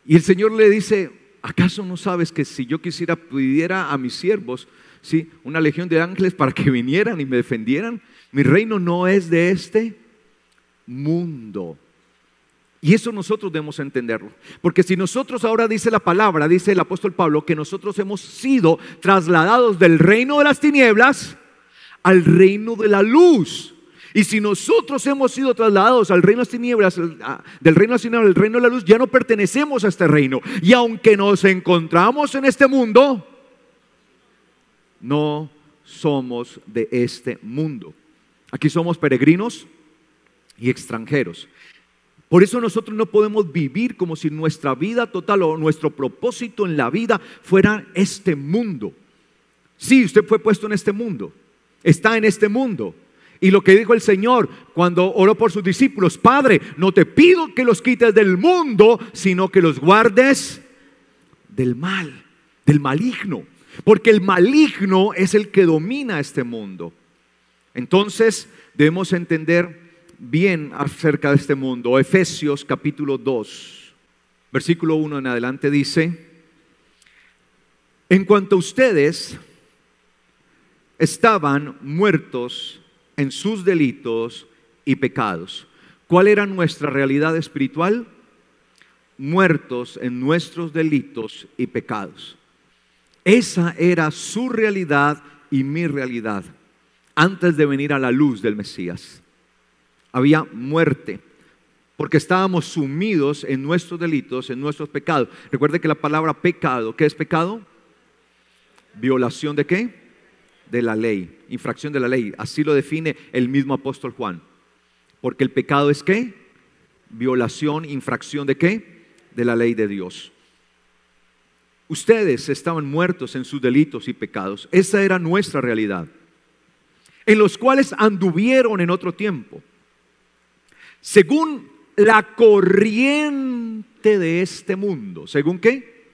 Y el Señor le dice, ¿acaso no sabes que si yo pidiera a mis siervos, ¿sí? una legión de ángeles para que vinieran y me defendieran? Mi reino no es de este mundo. Y eso nosotros debemos entenderlo. Porque si nosotros ahora dice la palabra, dice el apóstol Pablo, que nosotros hemos sido trasladados del reino de las tinieblas al reino de la luz. Y si nosotros hemos sido trasladados al reino de las tinieblas, del reino de las tinieblas al reino de la luz, ya no pertenecemos a este reino. Y aunque nos encontramos en este mundo, no somos de este mundo. Aquí somos peregrinos y extranjeros. Por eso nosotros no podemos vivir como si nuestra vida total o nuestro propósito en la vida fuera este mundo. Sí, usted fue puesto en este mundo, está en este mundo. Y lo que dijo el Señor cuando oró por sus discípulos: Padre, no te pido que los quites del mundo, sino que los guardes del mal, del maligno. Porque el maligno es el que domina este mundo. Entonces debemos entender bien acerca de este mundo. Efesios capítulo 2, versículo 1 en adelante dice: en cuanto a ustedes estaban muertos en sus delitos y pecados. ¿Cuál era nuestra realidad espiritual? Muertos en nuestros delitos y pecados. Esa era su realidad y mi realidad antes de venir a la luz del Mesías. Había muerte, porque estábamos sumidos en nuestros delitos, en nuestros pecados. Recuerde que la palabra pecado, ¿qué es pecado? ¿Violación de qué? De la ley, infracción de la ley. Así lo define el mismo apóstol Juan. Porque el pecado es ¿qué? Violación, infracción de ¿qué? De la ley de Dios. Ustedes estaban muertos en sus delitos y pecados. Esa era nuestra realidad, en los cuales anduvieron en otro tiempo, según la corriente de este mundo. ¿Según qué?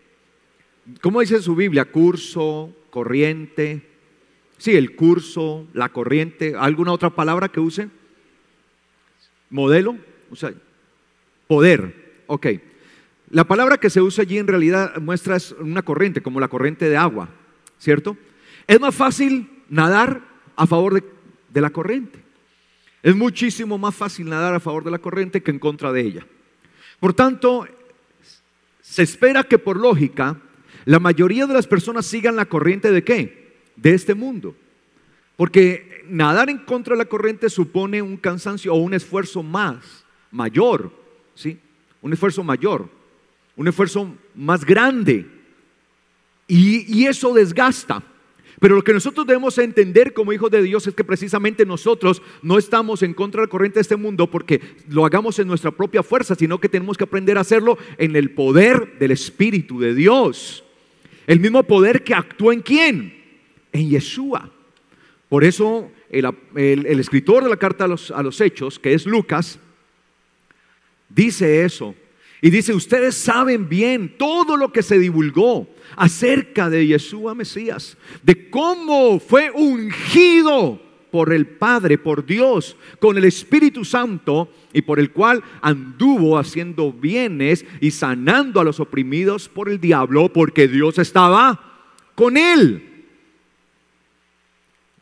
¿Cómo dice su Biblia? Curso, corriente. Sí, el curso, la corriente. ¿Alguna otra palabra que use? Modelo, o sea, poder. Ok. La palabra que se usa allí en realidad muestra es una corriente, como la corriente de agua, ¿cierto? Es más fácil nadar a favor de la corriente. Es muchísimo más fácil nadar a favor de la corriente que en contra de ella. Por tanto, se espera que por lógica la mayoría de las personas sigan la corriente ¿de qué? De este mundo. Porque nadar en contra de la corriente supone un cansancio o un esfuerzo mayor, ¿sí? Un esfuerzo mayor, un esfuerzo más grande. Y eso desgasta. Pero lo que nosotros debemos entender como hijos de Dios es que precisamente nosotros no estamos en contra de la corriente de este mundo porque lo hagamos en nuestra propia fuerza, sino que tenemos que aprender a hacerlo en el poder del Espíritu de Dios. El mismo poder que actúa en ¿quién? En Yeshua. Por eso el escritor de la carta a los Hechos, que es Lucas, dice eso. Y dice: ustedes saben bien todo lo que se divulgó acerca de Yeshua Mesías, de cómo fue ungido por el Padre, por Dios, con el Espíritu Santo, y por el cual anduvo haciendo bienes y sanando a los oprimidos por el diablo, porque Dios estaba con él.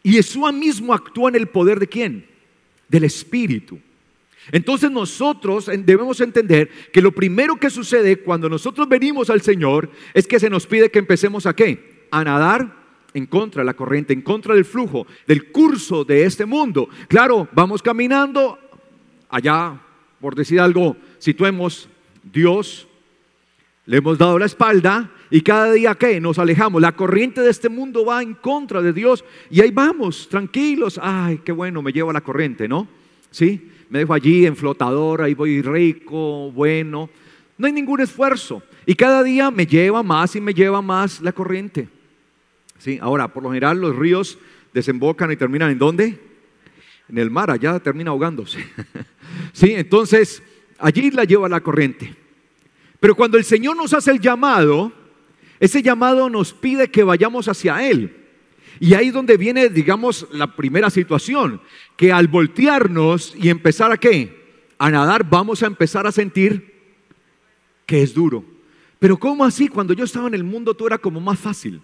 Y Yeshua mismo actúa en el poder ¿de quién? Del Espíritu. Entonces nosotros debemos entender que lo primero que sucede cuando nosotros venimos al Señor es que se nos pide que empecemos ¿a qué? A nadar en contra de la corriente, en contra del flujo, del curso de este mundo. Claro, vamos caminando allá, por decir algo, situemos Dios, le hemos dado la espalda y cada día ¿qué? Nos alejamos. La corriente de este mundo va en contra de Dios y ahí vamos, tranquilos. Ay, qué bueno, me lleva la corriente, ¿no? ¿Sí? Me dejo allí en flotador, ahí voy rico, bueno. No hay ningún esfuerzo. Y cada día me lleva más y me lleva más la corriente. ¿Sí? Ahora, por lo general los ríos desembocan y terminan ¿en dónde? En el mar, allá termina ahogándose. ¿Sí? Entonces, allí la lleva la corriente. Pero cuando el Señor nos hace el llamado, ese llamado nos pide que vayamos hacia Él. Y ahí es donde viene, digamos, la primera situación, que al voltearnos y empezar ¿a qué? A nadar, vamos a empezar a sentir que es duro. Pero ¿cómo así? Cuando yo estaba en el mundo todo era como más fácil.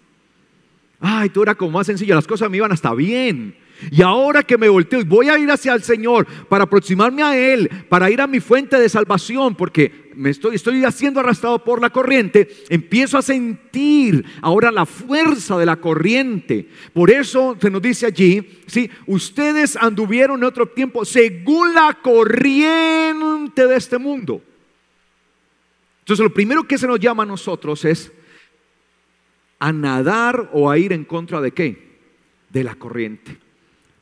Ay, todo era como más sencillo, las cosas me iban hasta bien. Y ahora que me volteo y voy a ir hacia el Señor para aproximarme a Él, para ir a mi fuente de salvación, porque estoy siendo arrastrado por la corriente, empiezo a sentir ahora la fuerza de la corriente. Por eso se nos dice allí, ¿sí? Ustedes anduvieron en otro tiempo según la corriente de este mundo. Entonces lo primero que se nos llama a nosotros es a nadar o a ir en contra de ¿qué? De la corriente.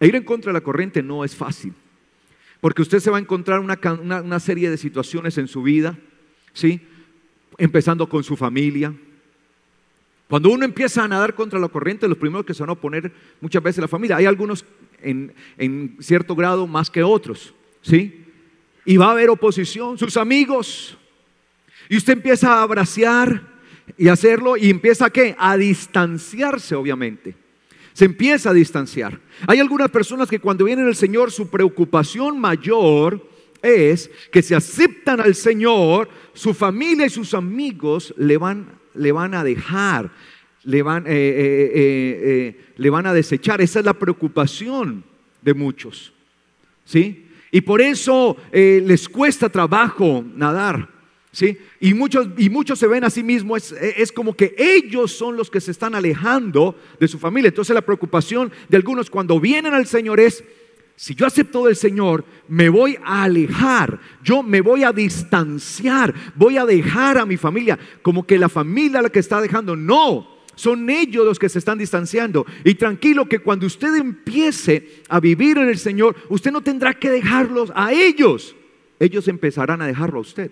E ir en contra de la corriente no es fácil, porque usted se va a encontrar una serie de situaciones en su vida, ¿sí? Empezando con su familia. Cuando uno empieza a nadar contra la corriente, los primeros que se van a oponer muchas veces la familia. Hay algunos en cierto grado más que otros, ¿sí? Y va a haber oposición, sus amigos. Y usted empieza a bracear y hacerlo y empieza ¿a qué? A distanciarse, obviamente. Se empieza a distanciar. Hay algunas personas que cuando vienen al Señor, su preocupación mayor es que si aceptan al Señor, su familia y sus amigos le van a dejar, le van a desechar. Esa es la preocupación de muchos, ¿sí? Y por eso les cuesta trabajo nadar, ¿sí? Y muchos se ven a sí mismos, es como que ellos son los que se están alejando de su familia. Entonces la preocupación de algunos cuando vienen al Señor es: si yo acepto del Señor, me voy a alejar, yo me voy a distanciar, voy a dejar a mi familia, como que la familia la que está dejando. No, son ellos los que se están distanciando. Y tranquilo que cuando usted empiece a vivir en el Señor, usted no tendrá que dejarlos a ellos, ellos empezarán a dejarlo a usted.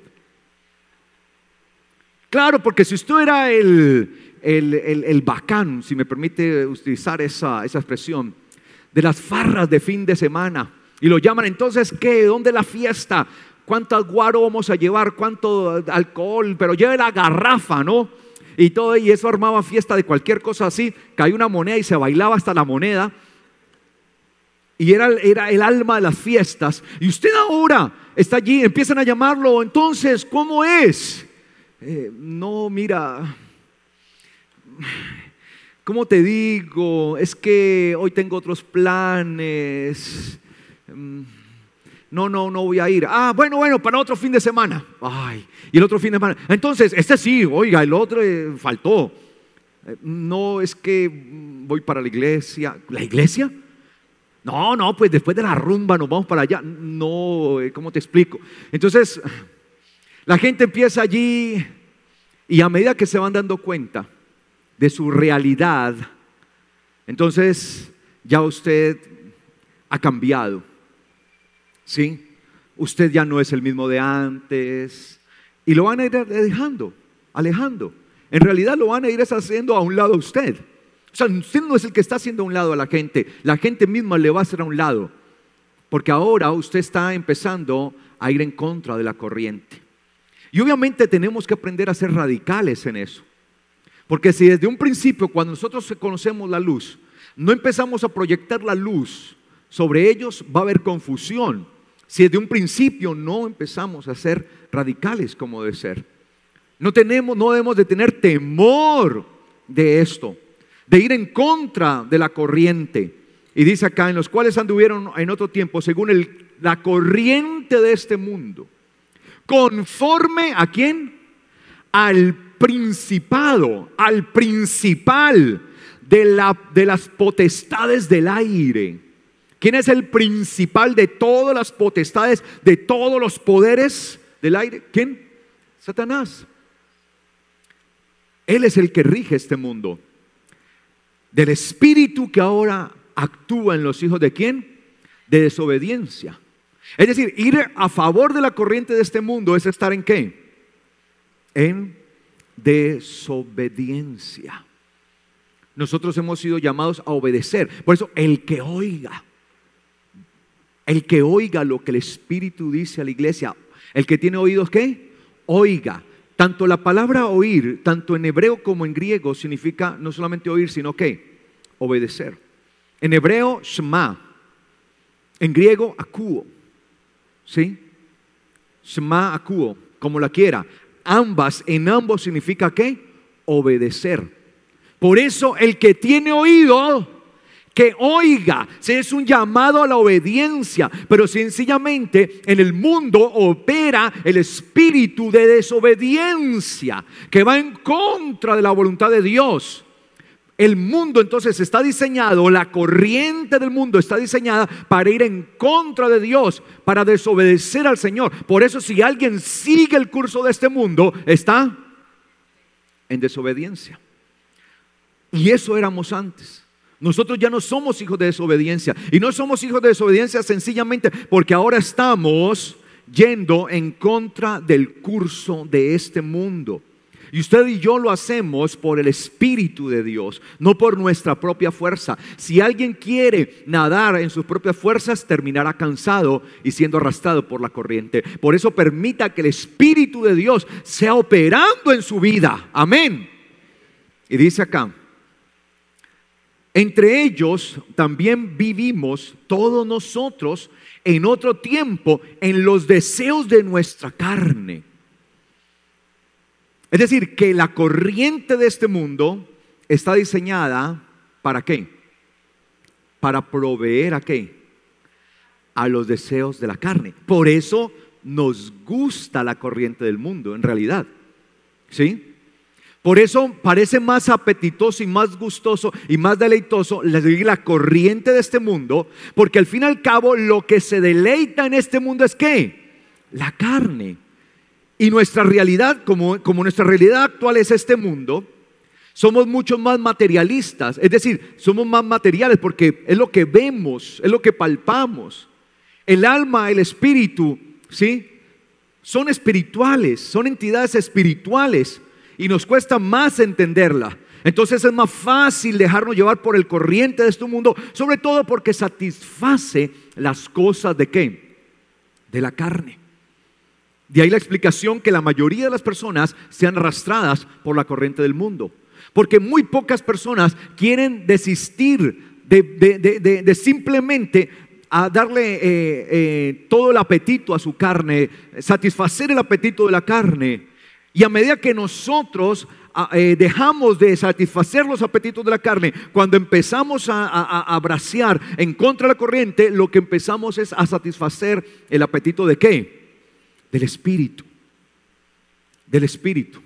Claro, porque si usted era el bacán, si me permite utilizar esa expresión, de las farras de fin de semana, y lo llaman entonces, ¿qué? ¿Dónde la fiesta? ¿Cuánto guaro vamos a llevar? ¿Cuánto alcohol? Pero lleve la garrafa, ¿no? Y todo, y eso armaba fiesta de cualquier cosa así, caía una moneda y se bailaba hasta la moneda, y era el alma de las fiestas. Y usted ahora está allí, empiezan a llamarlo, entonces, ¿cómo es? No, mira, ¿cómo te digo? Es que hoy tengo otros planes. No voy a ir. Ah, bueno, para otro fin de semana. Ay, y el otro fin de semana. Entonces, este sí, oiga, el otro faltó. No, es que voy para la iglesia. ¿La iglesia? No, pues después de la rumba nos vamos para allá. No, ¿cómo te explico? Entonces, la gente empieza allí y a medida que se van dando cuenta de su realidad, entonces ya usted ha cambiado, ¿sí? Usted ya no es el mismo de antes y lo van a ir alejando. En realidad lo van a ir haciendo a un lado a usted. O sea, usted no es el que está haciendo a un lado a la gente misma le va a hacer a un lado, porque ahora usted está empezando a ir en contra de la corriente. Y obviamente tenemos que aprender a ser radicales en eso. Porque si desde un principio, cuando nosotros conocemos la luz, no empezamos a proyectar la luz sobre ellos, va a haber confusión. Si desde un principio no empezamos a ser radicales como debe ser. No debemos de tener temor de esto, de ir en contra de la corriente. Y dice acá, en los cuales anduvieron en otro tiempo, según la corriente de este mundo. Conforme ¿a quién? Al principal de las potestades del aire. ¿Quién es el principal de todas las potestades, de todos los poderes del aire? ¿Quién? Satanás. Él es el que rige este mundo. Del espíritu que ahora actúa en los hijos de ¿quién? De desobediencia. Es decir, ir a favor de la corriente de este mundo es estar ¿en qué? En desobediencia. Nosotros hemos sido llamados a obedecer. Por eso, el que oiga lo que el Espíritu dice a la iglesia, el que tiene oídos, ¿qué? Oiga. Tanto la palabra oír, tanto en hebreo como en griego, significa no solamente oír, sino ¿qué? Obedecer. En hebreo, shema. En griego, akuo. ¿Sí? Shema, akuo, como la quiera. En ambos significa ¿qué? Obedecer. Por eso el que tiene oído, que oiga. Es un llamado a la obediencia, pero sencillamente en el mundo opera el espíritu de desobediencia que va en contra de la voluntad de Dios. El mundo entonces está diseñado, la corriente del mundo está diseñada para ir en contra de Dios, para desobedecer al Señor. Por eso si alguien sigue el curso de este mundo, está en desobediencia. Y eso éramos antes. Nosotros ya no somos hijos de desobediencia. Y no somos hijos de desobediencia sencillamente porque ahora estamos yendo en contra del curso de este mundo. Y usted y yo lo hacemos por el Espíritu de Dios, no por nuestra propia fuerza. Si alguien quiere nadar en sus propias fuerzas, terminará cansado y siendo arrastrado por la corriente. Por eso permita que el Espíritu de Dios sea operando en su vida. Amén. Y dice acá: entre ellos también vivimos todos nosotros en otro tiempo en los deseos de nuestra carne. Es decir, que la corriente de este mundo está diseñada ¿para qué? Para proveer ¿a qué? A los deseos de la carne. Por eso nos gusta la corriente del mundo, en realidad. ¿Sí? Por eso parece más apetitoso y más gustoso y más deleitoso la corriente de este mundo, porque al fin y al cabo lo que se deleita en este mundo es ¿qué? La carne. Y nuestra realidad, como nuestra realidad actual es este mundo, somos mucho más materialistas. Es decir, somos más materiales porque es lo que vemos, es lo que palpamos. El alma, el espíritu, ¿sí? Son espirituales, son entidades espirituales y nos cuesta más entenderla. Entonces es más fácil dejarnos llevar por el corriente de este mundo, sobre todo porque satisface las cosas ¿de qué? De la carne. De ahí la explicación que la mayoría de las personas sean arrastradas por la corriente del mundo. Porque muy pocas personas quieren desistir de simplemente a darle todo el apetito a su carne, satisfacer el apetito de la carne. Y a medida que nosotros dejamos de satisfacer los apetitos de la carne, cuando empezamos a bracear en contra de la corriente, lo que empezamos es a satisfacer el apetito ¿de qué? Del Espíritu. Del Espíritu.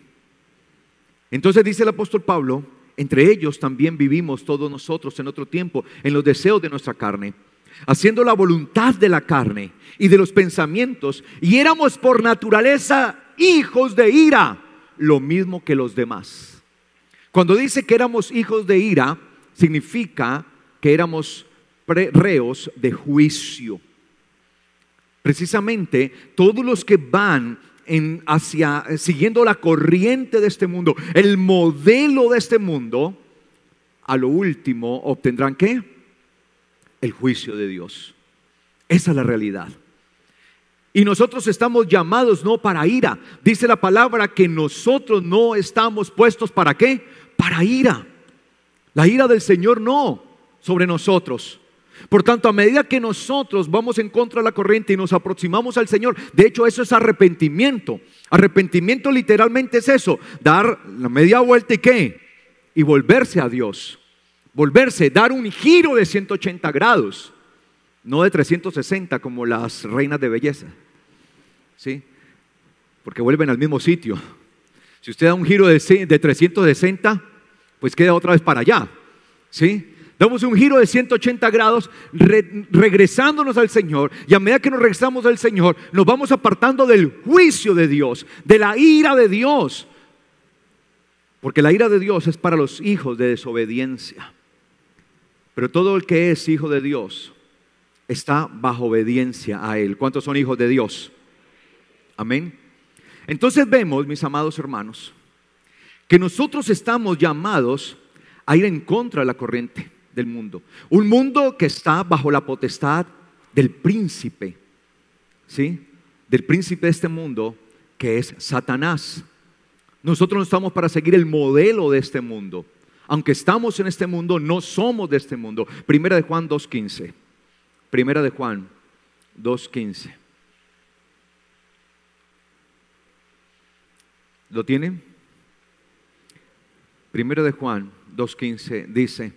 Entonces dice el apóstol Pablo: entre ellos también vivimos todos nosotros en otro tiempo en los deseos de nuestra carne, haciendo la voluntad de la carne y de los pensamientos, y éramos por naturaleza hijos de ira, lo mismo que los demás. Cuando dice que éramos hijos de ira, significa que éramos reos de juicio. Precisamente todos los que van siguiendo la corriente de este mundo, el modelo de este mundo, a lo último obtendrán ¿qué? El juicio de Dios. Esa es la realidad. Y nosotros estamos llamados no para ira. Dice la palabra que nosotros no estamos puestos ¿para qué? Para ira. La ira del Señor no sobre nosotros. Por tanto, a medida que nosotros vamos en contra de la corriente y nos aproximamos al Señor, de hecho eso es arrepentimiento. Arrepentimiento literalmente es eso: dar la media vuelta y ¿qué? Y volverse a Dios. Volverse, dar un giro de 180 grados, no de 360 como las reinas de belleza. ¿Sí? Porque vuelven al mismo sitio. Si usted da un giro de 360, pues queda otra vez para allá. ¿Sí? Damos un giro de 180 grados regresándonos al Señor, y a medida que nos regresamos al Señor nos vamos apartando del juicio de Dios, de la ira de Dios, porque la ira de Dios es para los hijos de desobediencia. Pero todo el que es hijo de Dios está bajo obediencia a Él. ¿Cuántos son hijos de Dios? Amén. Entonces vemos, mis amados hermanos, que nosotros estamos llamados a ir en contra de la corriente del mundo. Un mundo que está bajo la potestad del príncipe, ¿sí? Del príncipe de este mundo, que es Satanás. Nosotros no estamos para seguir el modelo de este mundo. Aunque estamos en este mundo, no somos de este mundo. Primera de Juan 2:15. Primera de Juan 2:15. ¿Lo tienen? Primera de Juan 2:15 dice: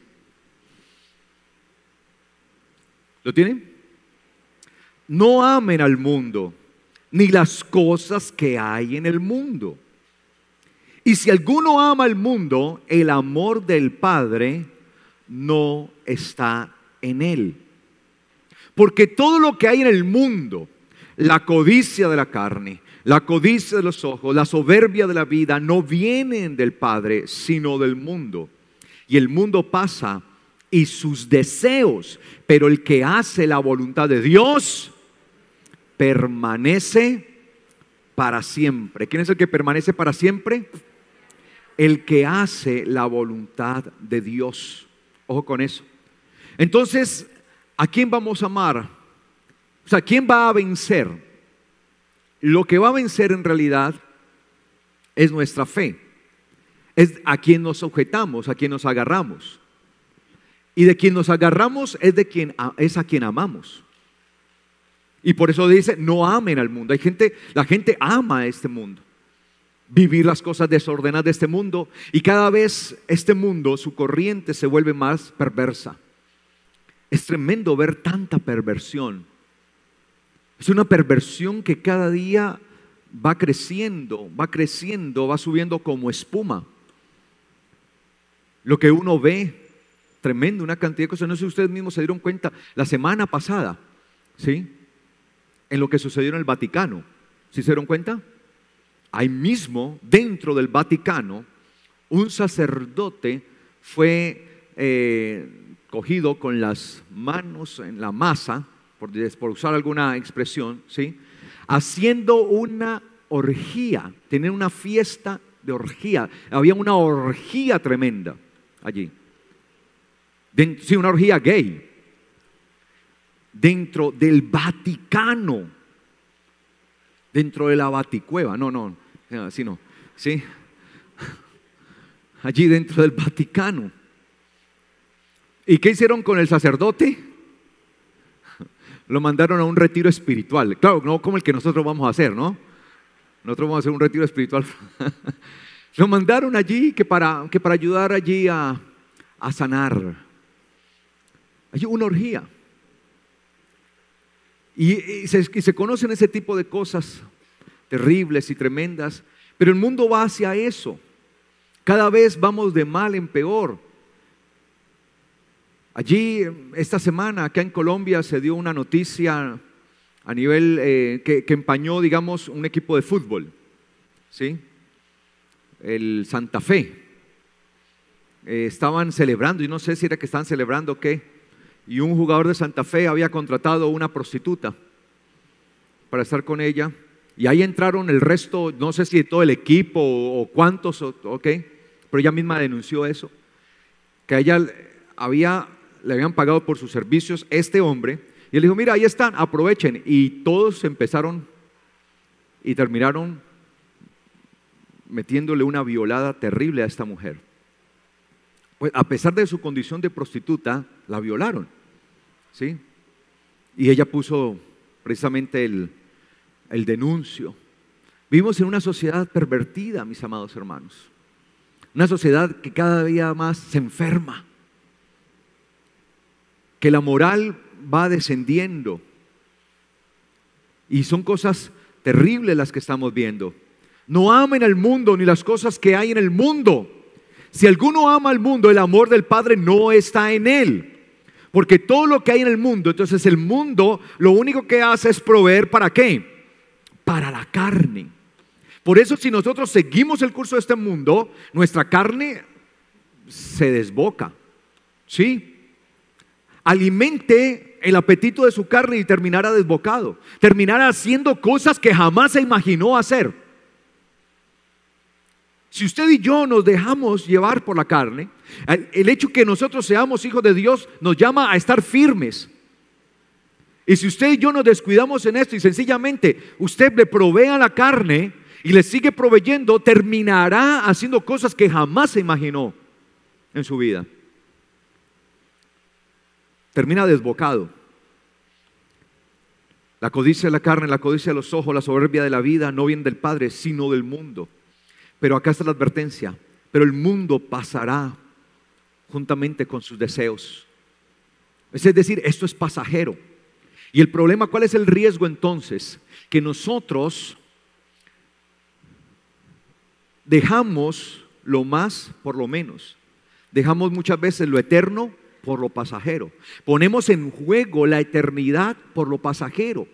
¿Lo tienen? No amen al mundo, ni las cosas que hay en el mundo. Y si alguno ama al mundo, el amor del Padre no está en él. Porque todo lo que hay en el mundo, la codicia de la carne, la codicia de los ojos, la soberbia de la vida, no vienen del Padre, sino del mundo. Y el mundo pasa y sus deseos, pero el que hace la voluntad de Dios permanece para siempre. ¿Quién es el que permanece para siempre? El que hace la voluntad de Dios. Ojo con eso. Entonces, ¿a quién vamos a amar? O sea, ¿quién va a vencer? Lo que va a vencer en realidad es nuestra fe. Es a quien nos sujetamos, a quien nos agarramos. Y de quien nos agarramos es a quien amamos. Y por eso dice, no amen al mundo. La gente ama a este mundo. Vivir las cosas desordenadas de este mundo. Y cada vez este mundo, su corriente se vuelve más perversa. Es tremendo ver tanta perversión. Es una perversión que cada día va creciendo, va subiendo como espuma. Lo que uno ve, tremendo, una cantidad de cosas. No sé si ustedes mismos se dieron cuenta la semana pasada, ¿sí? En lo que sucedió en el Vaticano. ¿Sí se dieron cuenta? Ahí mismo, dentro del Vaticano, un sacerdote fue cogido con las manos en la masa, por usar alguna expresión, ¿sí? Haciendo una orgía, tener una fiesta de orgía. Había una orgía tremenda allí. Sí, una orgía gay. Dentro del Vaticano. Dentro de la Baticueva. No, así no. ¿Sí? Allí dentro del Vaticano. ¿Y qué hicieron con el sacerdote? Lo mandaron a un retiro espiritual. Claro, no como el que nosotros vamos a hacer, ¿no? Nosotros vamos a hacer un retiro espiritual. Lo mandaron allí que para ayudar allí a sanar. Hay una orgía. Y se conocen ese tipo de cosas terribles y tremendas. Pero el mundo va hacia eso. Cada vez vamos de mal en peor. Allí, esta semana, acá en Colombia, se dio una noticia a nivel que empañó, digamos, un equipo de fútbol, ¿sí? El Santa Fe. Estaban celebrando, y no sé si era que estaban celebrando o qué, y un jugador de Santa Fe había contratado a una prostituta para estar con ella, y ahí entraron el resto, no sé si de todo el equipo o cuántos, ok, pero ella misma denunció eso, que a ella le habían pagado por sus servicios este hombre, y él dijo, mira, ahí están, aprovechen, y todos empezaron y terminaron metiéndole una violada terrible a esta mujer. Pues a pesar de su condición de prostituta, la violaron, ¿sí? Y ella puso precisamente el denuncio. Vivimos en una sociedad pervertida, mis amados hermanos. Una sociedad que cada día más se enferma. Que la moral va descendiendo. Y son cosas terribles las que estamos viendo. No amen al mundo ni las cosas que hay en el mundo. Si alguno ama al mundo, el amor del Padre no está en él. Porque todo lo que hay en el mundo, entonces el mundo lo único que hace es proveer ¿para qué? Para la carne. Por eso si nosotros seguimos el curso de este mundo, nuestra carne se desboca. ¿Sí? Alimente el apetito de su carne y terminará desbocado. Terminará haciendo cosas que jamás se imaginó hacer. Si usted y yo nos dejamos llevar por la carne, el hecho que nosotros seamos hijos de Dios nos llama a estar firmes. Y si usted y yo nos descuidamos en esto y sencillamente usted le provee a la carne y le sigue proveyendo, terminará haciendo cosas que jamás se imaginó en su vida. Termina desbocado. La codicia de la carne, la codicia de los ojos, la soberbia de la vida no viene del Padre, sino del mundo. Pero acá está la advertencia. Pero el mundo pasará juntamente con sus deseos. Es decir, esto es pasajero. Y el problema, ¿cuál es el riesgo entonces? Que nosotros dejamos lo más por lo menos. Dejamos muchas veces lo eterno por lo pasajero. Ponemos en juego la eternidad por lo pasajero.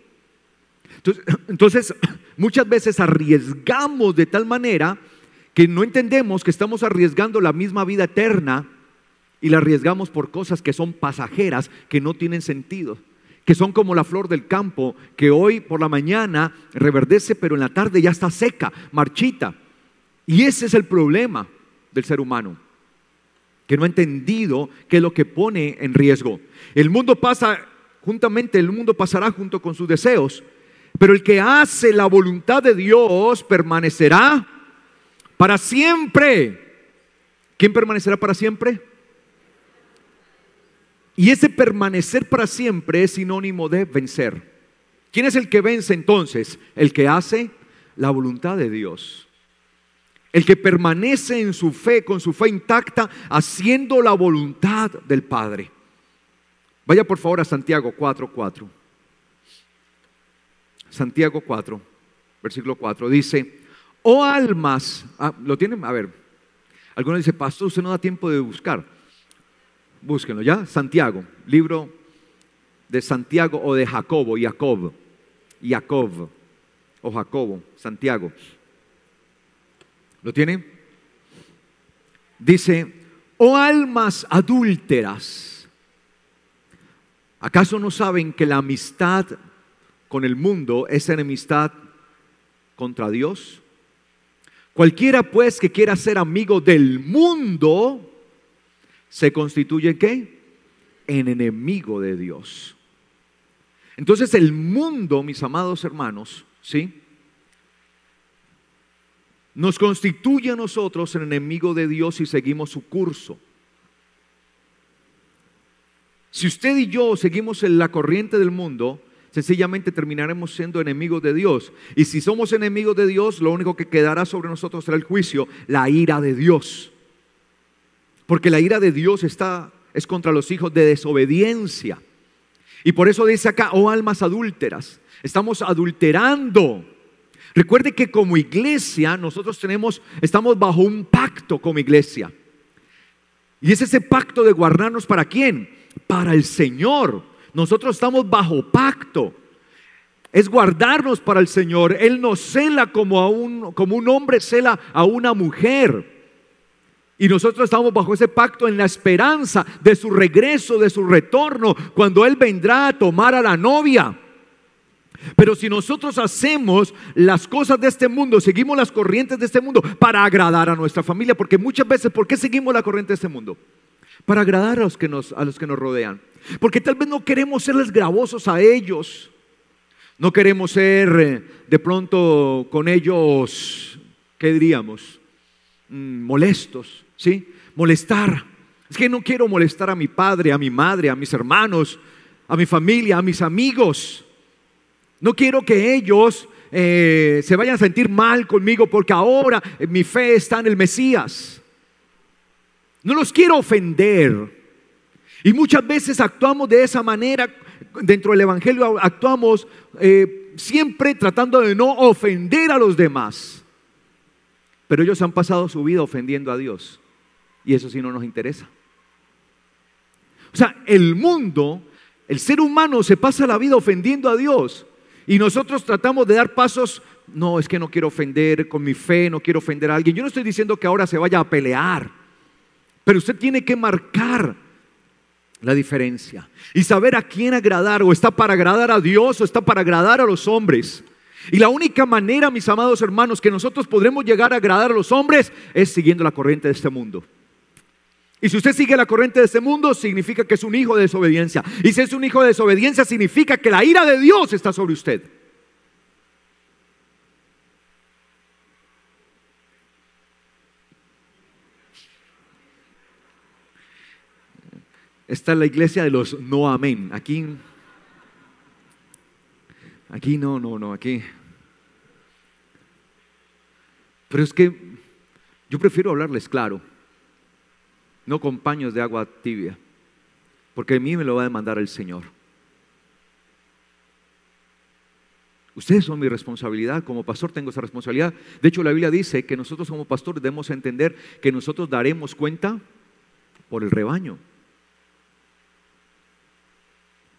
Entonces, muchas veces arriesgamos de tal manera que no entendemos que estamos arriesgando la misma vida eterna y la arriesgamos por cosas que son pasajeras, que no tienen sentido, que son como la flor del campo, que hoy por la mañana reverdece, pero en la tarde ya está seca, marchita. Y ese es el problema del ser humano, que no ha entendido qué es lo que pone en riesgo. El mundo pasará junto con sus deseos, pero el que hace la voluntad de Dios permanecerá para siempre. ¿Quién permanecerá para siempre? Y ese permanecer para siempre es sinónimo de vencer. ¿Quién es el que vence entonces? El que hace la voluntad de Dios. El que permanece en su fe, con su fe intacta, haciendo la voluntad del Padre. Vaya por favor a Santiago 4:4. Santiago 4, versículo 4, dice: oh almas, ¿lo tienen? A ver, algunos dicen, pastor, usted no da tiempo de buscar. Búsquenlo ya, Santiago, libro de Santiago o de Jacobo, Jacob o Jacobo, Santiago. ¿Lo tienen? Dice: oh almas adúlteras, ¿acaso no saben que la amistad con el mundo es enemistad contra Dios? Cualquiera pues que quiera ser amigo del mundo se constituye ¿qué? En enemigo de Dios. Entonces el mundo, mis amados hermanos, ¿sí?, nos constituye a nosotros en enemigo de Dios si seguimos su curso. Si usted y yo seguimos en la corriente del mundo, sencillamente terminaremos siendo enemigos de Dios. Y si somos enemigos de Dios, lo único que quedará sobre nosotros será el juicio, la ira de Dios. Porque la ira de Dios es contra los hijos de desobediencia. Y por eso dice acá: oh almas adúlteras, estamos adulterando. Recuerde que como iglesia nosotros estamos bajo un pacto como iglesia. Y es ese pacto de guardarnos ¿para quién? Para el Señor. Nosotros estamos bajo pacto. Es guardarnos para el Señor. Él nos cela como un hombre cela a una mujer. Y nosotros estamos bajo ese pacto en la esperanza de su regreso, de su retorno, cuando Él vendrá a tomar a la novia. Pero si nosotros hacemos las cosas de este mundo, seguimos las corrientes de este mundo para agradar a nuestra familia, porque muchas veces, ¿por qué seguimos la corriente de este mundo? Para agradar a los que nos rodean. Porque tal vez no queremos serles gravosos a ellos. No queremos ser de pronto con ellos, ¿qué diríamos? Molestos, ¿sí? Molestar. Es que no quiero molestar a mi padre, a mi madre, a mis hermanos, a mi familia, a mis amigos. No quiero que ellos se vayan a sentir mal conmigo porque ahora mi fe está en el Mesías. No los quiero ofender. Y muchas veces actuamos de esa manera. Dentro del Evangelio actuamos siempre tratando de no ofender a los demás. Pero ellos han pasado su vida ofendiendo a Dios. Y eso sí no nos interesa. O sea, el mundo, el ser humano se pasa la vida ofendiendo a Dios. Y nosotros tratamos de dar pasos. No, es que no quiero ofender con mi fe, no quiero ofender a alguien. Yo no estoy diciendo que ahora se vaya a pelear. Pero usted tiene que marcar la diferencia y saber a quién agradar. O está para agradar a Dios o está para agradar a los hombres. Y la única manera, mis amados hermanos, que nosotros podremos llegar a agradar a los hombres es siguiendo la corriente de este mundo. Y si usted sigue la corriente de este mundo, significa que es un hijo de desobediencia. Y si es un hijo de desobediencia, significa que la ira de Dios está sobre usted. Esta es la iglesia de los no amén. Aquí no, aquí. Pero es que yo prefiero hablarles claro, no con paños de agua tibia. porque a mí me lo va a demandar el Señor. Ustedes son mi responsabilidad, como pastor tengo esa responsabilidad. De hecho, la Biblia dice que nosotros como pastores debemos entender que nosotros daremos cuenta por el rebaño.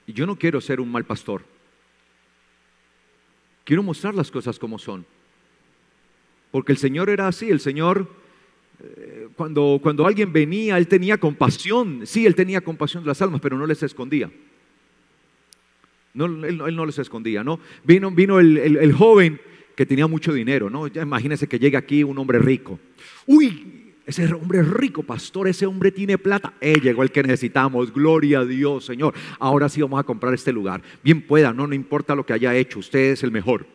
Y yo no quiero ser un mal pastor. Quiero mostrar las cosas como son. Porque el Señor era así, el Señor, cuando alguien venía, Él tenía compasión. Sí, Él tenía compasión de las almas, pero no les escondía. No, él no les escondía, ¿no? Vino el joven que tenía mucho dinero, ¿no? Ya imagínense que llega aquí un hombre rico. Uy, ese hombre es rico, pastor, ese hombre tiene plata. Llegó el que necesitamos, gloria a Dios, Señor. Ahora sí vamos a comprar este lugar. Bien pueda, no importa lo que haya hecho, usted es el mejor.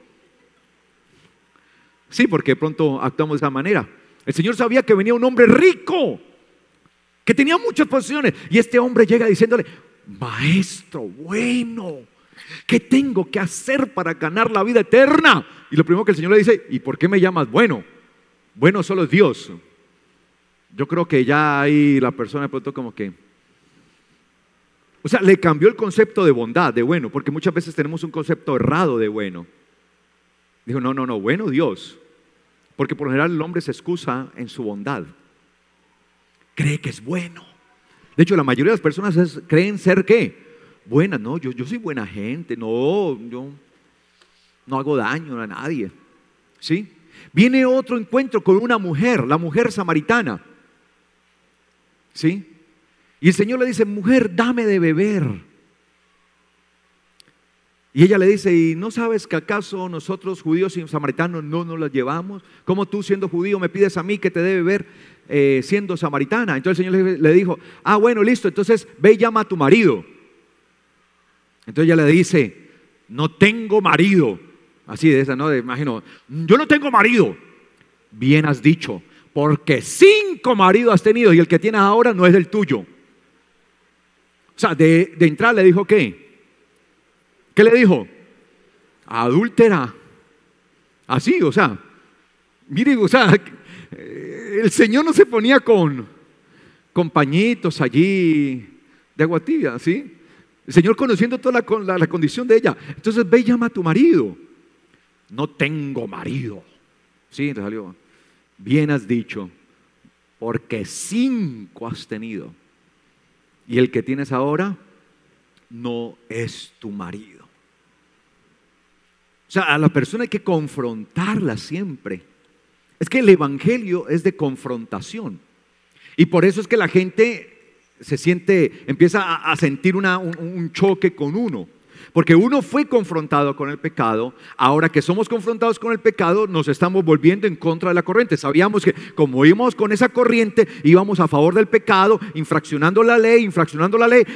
Sí, porque de pronto actuamos de esa manera. El Señor sabía que venía un hombre rico, que tenía muchas posesiones. Y este hombre llega diciéndole, maestro, bueno, ¿qué tengo que hacer para ganar la vida eterna? Y lo primero que el Señor le dice, ¿y por qué me llamas bueno? Bueno solo es Dios. Yo creo que ya ahí la persona de pronto como que, o sea, le cambió el concepto de bondad, de bueno, porque muchas veces tenemos un concepto errado de bueno. Dijo, no, bueno Dios. Porque por lo general el hombre se excusa en su bondad. Cree que es bueno. De hecho, la mayoría de las personas creen ser ¿qué? Buenas. No, yo soy buena gente. No, yo no hago daño a nadie. ¿Sí? Viene otro encuentro con una mujer, la mujer samaritana. ¿Sí? Y el Señor le dice, mujer, dame de beber. Y ella le dice, ¿y no sabes que acaso nosotros judíos y samaritanos no nos las llevamos? ¿Cómo tú siendo judío me pides a mí que te dé beber siendo samaritana? Entonces el Señor le dijo, bueno, listo, entonces ve y llama a tu marido. Entonces ella le dice, no tengo marido. Así de esa, ¿no? Imagino, yo no tengo marido. Bien has dicho, porque 5 maridos has tenido y el que tienes ahora no es el tuyo. O sea, de entrada le dijo, ¿qué? ¿Qué le dijo? Adúltera. Así, o sea, mire, o sea, el Señor no se ponía con pañitos allí de agua tibia, ¿sí? El Señor conociendo toda la condición de ella. Entonces ve y llama a tu marido. No tengo marido. Sí, le salió. Bien has dicho, porque 5 has tenido. Y el que tienes ahora no es tu marido. O sea, a la persona hay que confrontarla siempre. Es que el evangelio es de confrontación. Y por eso es que la gente empieza a sentir un choque con uno. Porque uno fue confrontado con el pecado. Ahora que somos confrontados con el pecado, nos estamos volviendo en contra de la corriente. Sabíamos que como íbamos con esa corriente, íbamos a favor del pecado, infraccionando la ley,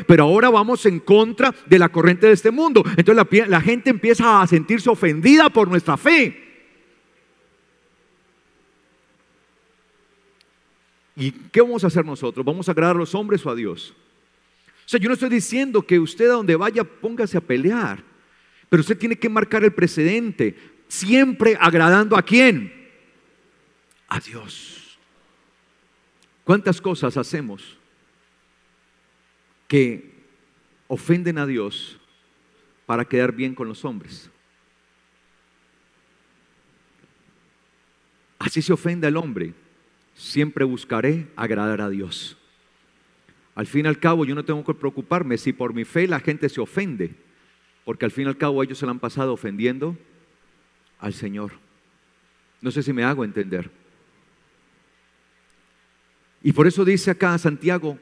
pero ahora vamos en contra de la corriente de este mundo. Entonces la gente empieza a sentirse ofendida por nuestra fe. ¿Y qué vamos a hacer nosotros? ¿Vamos a agradar a los hombres o a Dios? O sea, yo no estoy diciendo que usted a donde vaya póngase a pelear, pero usted tiene que marcar el precedente, siempre agradando ¿a quién? A Dios. ¿Cuántas cosas hacemos que ofenden a Dios para quedar bien con los hombres? Así se ofende al hombre. Siempre buscaré agradar a Dios. Al fin y al cabo yo no tengo que preocuparme si por mi fe la gente se ofende, porque al fin y al cabo ellos se la han pasado ofendiendo al Señor. No sé si me hago entender. Y por eso dice acá Santiago,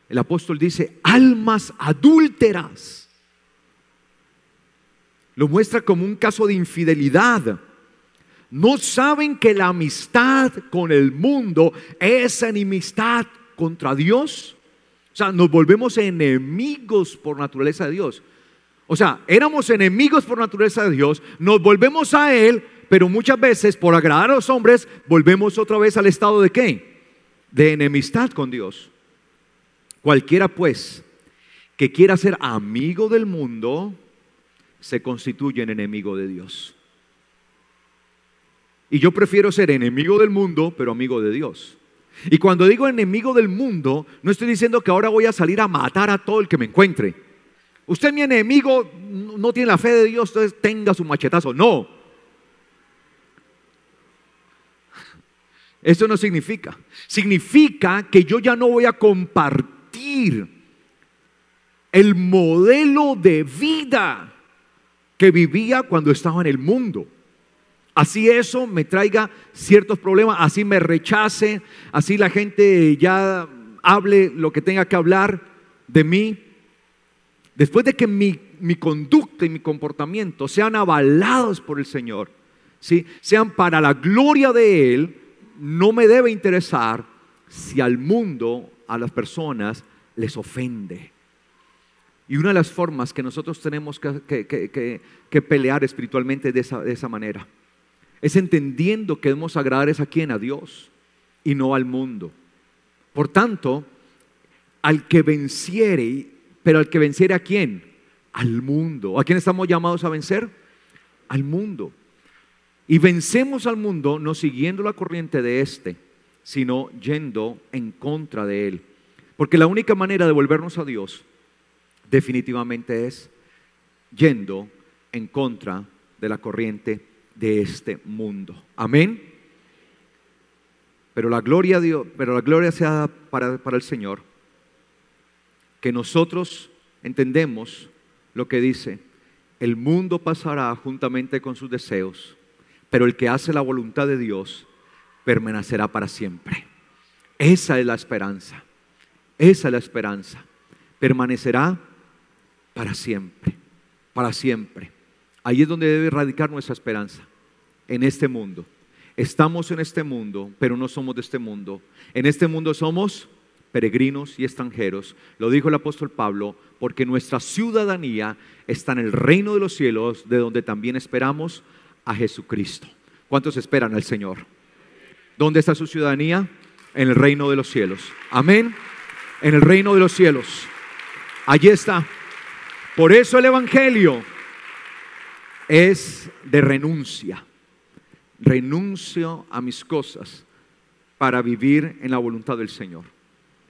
el apóstol dice, almas adúlteras. Lo muestra como un caso de infidelidad. ¿No saben que la amistad con el mundo es enemistad contra Dios? O sea, nos volvemos enemigos por naturaleza de Dios. O sea, éramos enemigos por naturaleza de Dios, nos volvemos a Él, pero muchas veces por agradar a los hombres volvemos otra vez al estado de ¿qué? De enemistad con Dios. Cualquiera pues que quiera ser amigo del mundo se constituye en enemigo de Dios. Y yo prefiero ser enemigo del mundo, pero amigo de Dios. Y cuando digo enemigo del mundo, no estoy diciendo que ahora voy a salir a matar a todo el que me encuentre. Usted es mi enemigo, no tiene la fe de Dios, entonces tenga su machetazo. No. Eso no significa. Significa que yo ya no voy a compartir el modelo de vida que vivía cuando estaba en el mundo. Así eso me traiga ciertos problemas, así me rechace, así la gente ya hable lo que tenga que hablar de mí. Después de que mi conducta y mi comportamiento sean avalados por el Señor, ¿sí? Sean para la gloria de Él, no me debe interesar si al mundo, a las personas, les ofende. Y una de las formas que nosotros tenemos que pelear espiritualmente de esa manera es entendiendo que debemos agradar a quién, a Dios y no al mundo. Por tanto, al que venciere, pero al que venciere ¿a quién? Al mundo. ¿A quién estamos llamados a vencer? Al mundo. Y vencemos al mundo no siguiendo la corriente de este, sino yendo en contra de él. Porque la única manera de volvernos a Dios definitivamente es yendo en contra de la corriente de este mundo. Amén. Pero la gloria sea para el Señor, que nosotros entendemos lo que dice: el mundo pasará juntamente con sus deseos, pero el que hace la voluntad de Dios permanecerá para siempre. Esa es la esperanza. Esa es la esperanza. Permanecerá para siempre. Para siempre. Ahí es donde debe radicar nuestra esperanza. En este mundo. Estamos en este mundo, pero no somos de este mundo. En este mundo somos peregrinos y extranjeros. Lo dijo el apóstol Pablo, porque nuestra ciudadanía está en el reino de los cielos, de donde también esperamos a Jesucristo. ¿Cuántos esperan al Señor? ¿Dónde está su ciudadanía? En el reino de los cielos. Amén. En el reino de los cielos. Allí está. Por eso el evangelio es de renuncia. Renuncio a mis cosas para vivir en la voluntad del Señor.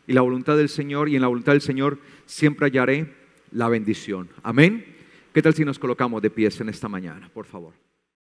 Y la voluntad del Señor, y en la voluntad del Señor siempre hallaré la bendición. Amén. ¿Qué tal si nos colocamos de pies en esta mañana, por favor?